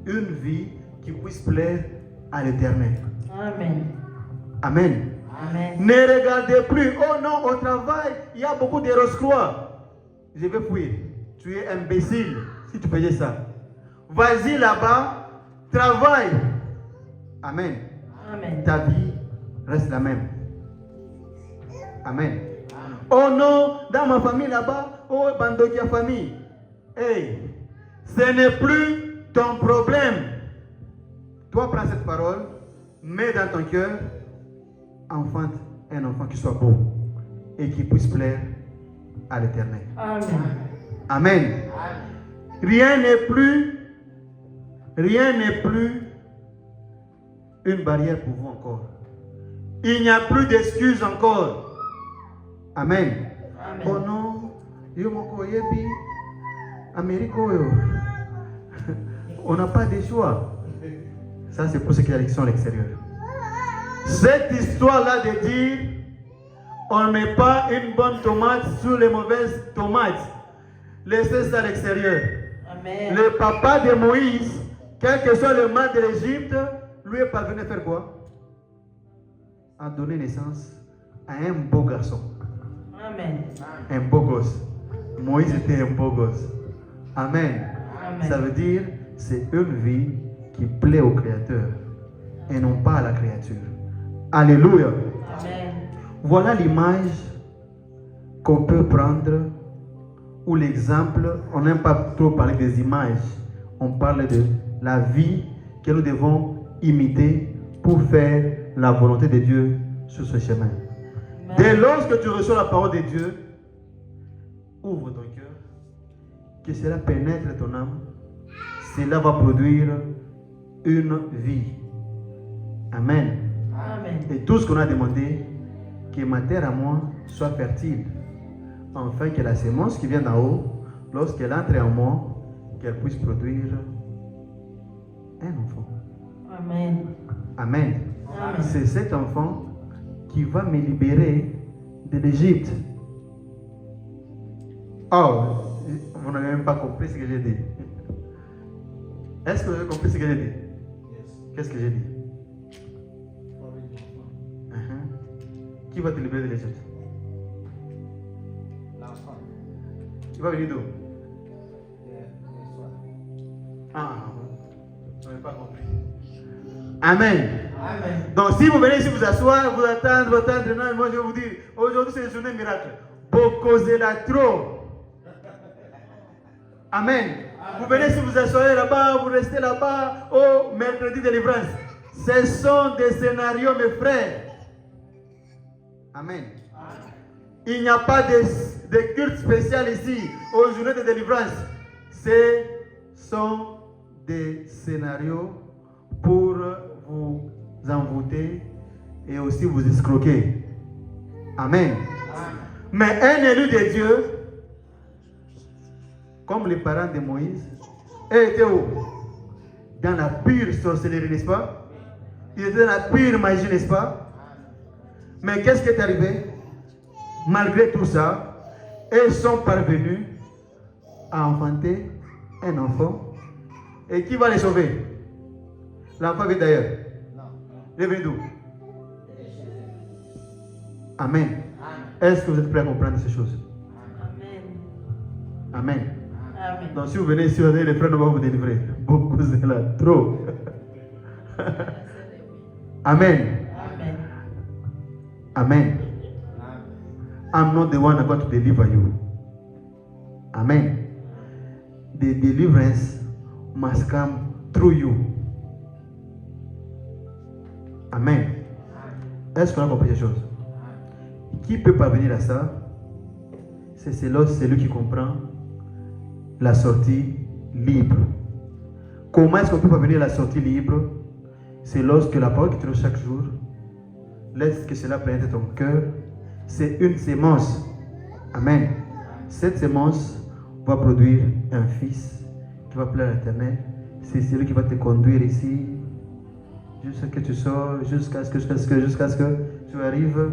une vie qui puisse plaire à l'Éternel. Amen. Amen. Amen. Ne regardez plus, oh non, au travail, il y a beaucoup de rose-croix. Je vais fuir. Tu es imbécile si tu faisais ça. Vas-y là-bas, travaille. Amen. Amen. Ta vie reste la même. Amen. Oh non, dans ma famille là-bas, oh, bandokia famille. Hey, ce n'est plus ton problème. Toi, prends cette parole, mets dans ton cœur, enfante un enfant qui soit beau et qui puisse plaire à l'Éternel. Amen. Amen. Rien n'est plus une barrière pour vous encore. Il n'y a plus d'excuses encore. Amen. Amen. Oh non, yo moko yebi, Américo yo. On n'a pas de choix. Ça c'est pour ceux qui sont à l'extérieur. Cette histoire-là de dire, on ne met pas une bonne tomate sur les mauvaises tomates. Laissez ça à l'extérieur. Amen. Le papa de Moïse, quel que soit le mal de l'Égypte, lui est parvenu à faire quoi? À donner naissance à un beau garçon. Amen. Un beau gosse. Moïse était un beau gosse. Amen. Amen. Ça veut dire, c'est une vie qui plaît au Créateur et non pas à la créature. Alléluia. Amen. Voilà l'image qu'on peut prendre, ou l'exemple. On n'aime pas trop parler des images. On parle de la vie que nous devons imiter pour faire la volonté de Dieu sur ce chemin. Amen. Dès lorsque tu reçois la parole de Dieu, ouvre ton cœur, que cela pénètre ton âme, cela va produire une vie. Amen. Amen. Et tout ce qu'on a demandé, que ma terre à moi soit fertile, afin que la sémence qui vient d'en haut, lorsqu'elle entre en moi, qu'elle puisse produire un enfant. Amen. Amen. Amen. C'est cet enfant qui va me libérer de l'Égypte. Oh, vous n'avez même pas compris ce que j'ai dit. Est-ce que vous avez compris ce que j'ai dit? Qu'est-ce que j'ai dit? Qui va te libérer de l'Égypte? L'enfant. Tu vas venir d'où? Les soins. Ah, vous n'avez pas compris. Amen. Amen. Donc si vous venez ici vous asseoir, vous attendre, non, moi je vais vous dire, aujourd'hui c'est une journée miracle. Beaucoup la trop. Amen. Vous venez ici vous asseoir là-bas, vous restez là-bas, au mercredi de délivrance. Ce sont des scénarios, mes frères. Amen. Il n'y a pas de culte spécial ici, aux journées de délivrance. Ce sont des scénarios pour vous envoûter et aussi vous escroquer. Amen. Mais un élu de Dieu, comme les parents de Moïse, étaient où? Dans la pure sorcellerie, n'est-ce pas? Ils étaient dans la pure magie, n'est-ce pas? Mais qu'est-ce qui est arrivé? Malgré tout ça, ils sont parvenus à enfanter un enfant. Et qui va les sauver? L'enfant vient d'ailleurs. Il vient d'où? Amen. Est-ce que vous êtes prêts à comprendre ces choses? Amen. Amen. Amen. Donc si vous venez ici, les frères ne vont vous délivrer. Beaucoup c'est là, trop. Amen. Amen. Amen. I'm not the one who's going to deliver you. Amen. The deliverance must come through you. Amen. Est-ce qu'on a compris ces choses? Qui peut parvenir à ça? C'est celui qui comprend la sortie libre. Comment est-ce qu'on peut parvenir à la sortie libre? C'est lorsque la parole qui te chaque jour, laisse que cela pénètre ton cœur. C'est une sémence. Amen. Cette sémence va produire un fils qui va plaire à l'Éternel, C'est celui qui va te conduire ici. Jusqu'à ce que tu sors, jusqu'à ce que tu arrives.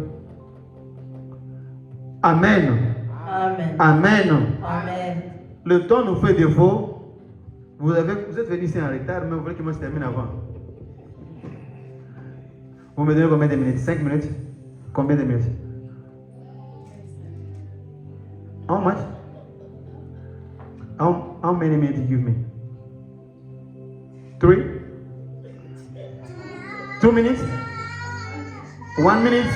Amen. Amen. Amen. Amen. Le temps nous fait défaut. Vous êtes venu ici en retard, mais vous voulez que moi je termine avant. Vous me donnez combien de minutes? 5 minutes? Combien de minutes? How much? How many minutes you give me? 3? 2 minutes? 1 minute?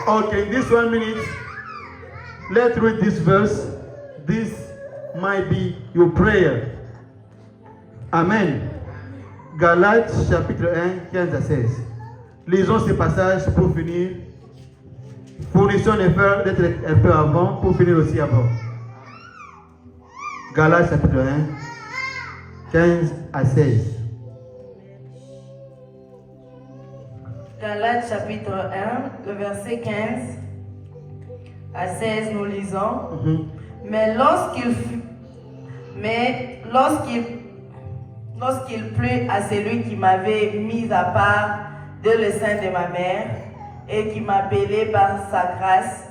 Okay, this 1 minute. Let's read this verse. This might be your prayer. Amen. Galates chapitre 1, 15 à 16. Lisons ce passage pour finir. Fournissons l'effort d'être un peu avant pour finir aussi avant. Galates chapitre 1, 15 à 16. Galates chapitre 1, le verset 15 à 16, nous lisons. Mais lorsqu'il plut à celui qui m'avait mis à part dès le sein de ma mère et qui m'appelait par sa grâce,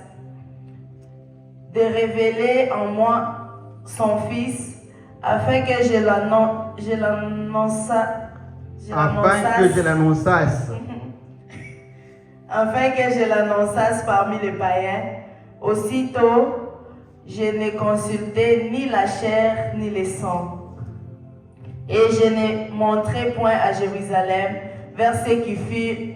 de révéler en moi son Fils, afin que je l'annonçasse parmi les païens. Aussitôt, je n'ai consulté ni la chair ni le sang, et je n'ai montré point à Jérusalem vers ceux qui furent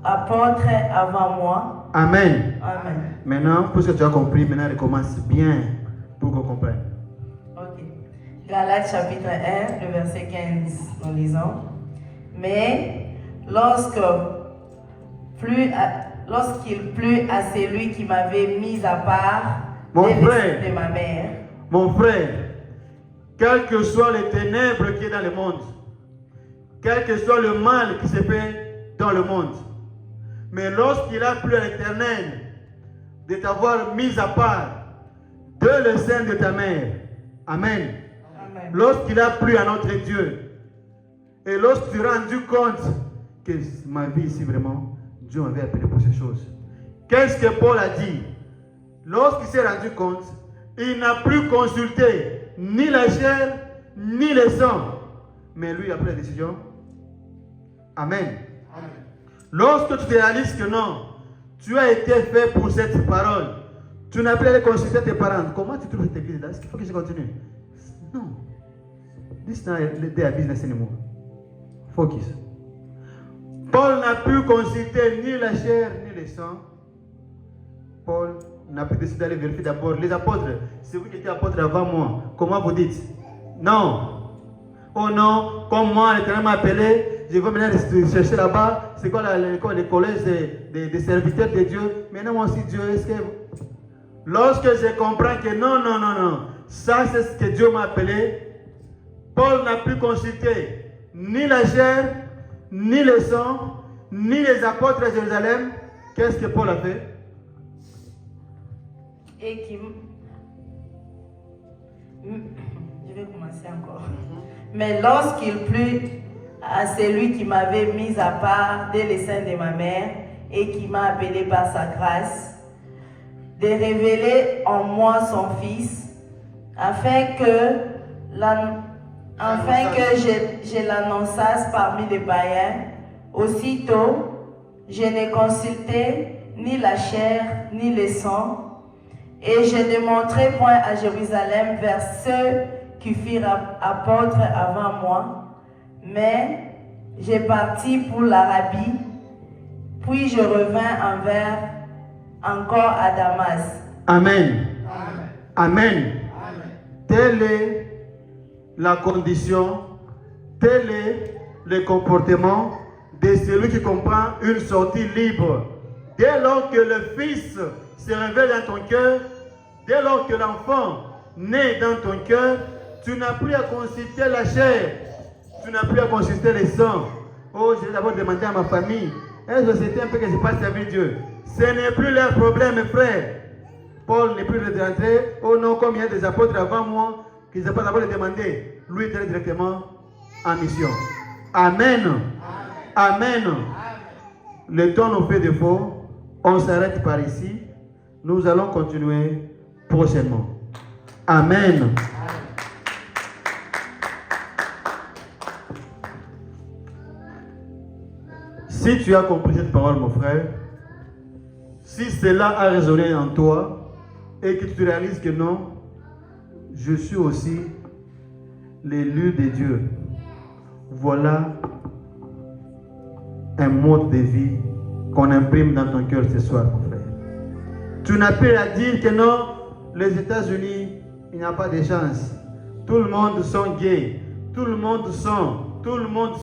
apôtres avant moi. Amen. Amen. Maintenant, puisque tu as compris, maintenant recommence bien pour qu'on comprenne. Ok. Galates chapitre 1, le verset 15, nous lisons. Mais lorsqu'il plut à celui qui m'avait mis à part de ma mère. Mon frère, quelles que soient les ténèbres qui est dans le monde, quel que soit le mal qui se fait dans le monde, mais lorsqu'il a plu à l'Éternel de t'avoir mis à part de le sein de ta mère, Amen. Amen. Lorsqu'il a plu à notre Dieu, et lorsque tu as rendu compte que ma vie ici vraiment, Dieu m'avait appelé pour ces choses. Qu'est-ce que Paul a dit? Lorsqu'il s'est rendu compte, il n'a plus consulté ni la chair, ni le sang. Mais lui, il a pris la décision. Amen. Amen. Lorsque tu te réalises que non, tu as été fait pour cette parole, tu n'as plus à aller consulter tes parents. Comment tu trouves cette église là? Est-ce qu'il faut que je continue? Non. This is not their business anymore. Focus. Paul n'a pu consulter ni la chair ni le sang. Paul n'a pu décider d'aller vérifier d'abord les apôtres. C'est vous qui étiez apôtres avant moi. Comment vous dites? Non. Oh non, comme moi, l'Éternel m'a appelé, je vais maintenant chercher là-bas. C'est quoi les collèges des serviteurs de Dieu? Maintenant, moi aussi, Dieu, est-ce que... Lorsque je comprends que non, ça c'est ce que Dieu m'a appelé, Paul n'a pu consulter ni la chair, ni le sang, ni les apôtres à Jérusalem. Qu'est-ce que Paul a fait? Je vais commencer encore. Mais lorsqu'il plut à celui qui m'avait mis à part dès le sein de ma mère et qui m'a appelé par sa grâce, de révéler en moi son Fils, afin que je l'annonçasse parmi les païens. Aussitôt, je n'ai consulté ni la chair ni le sang, et je ne montrai point à Jérusalem vers ceux qui furent apôtres avant moi, mais j'ai parti pour l'Arabie, puis je revins encore à Damas. Amen. Amen. Telle est la condition, tel est le comportement de celui qui comprend une sortie libre. Dès lors que le Fils se révèle dans ton cœur, dès lors que l'enfant naît dans ton cœur, tu n'as plus à consulter la chair, tu n'as plus à consulter le sang. Oh, je vais d'abord demander à ma famille, est-ce que c'était un peu que je passe avec Dieu? Ce n'est plus leur problème, mes frères. Paul n'est plus rentré. Oh non, comme il y a des apôtres avant moi, qu'ils n'ont pas d'abord demandé. lui est allé directement en mission. Amen. Amen. Le temps nous fait défaut. On s'arrête par ici. Nous allons continuer prochainement. Amen. Si tu as compris cette parole, mon frère, si cela a résonné en toi et que tu te réalises que non, je suis aussi l'élu de Dieu. Voilà un mode de vie qu'on imprime dans ton cœur ce soir, mon frère. Tu n'as plus à dire que non, les États-Unis, il n'y a pas de chance. Tout le monde sont gays. Tout le monde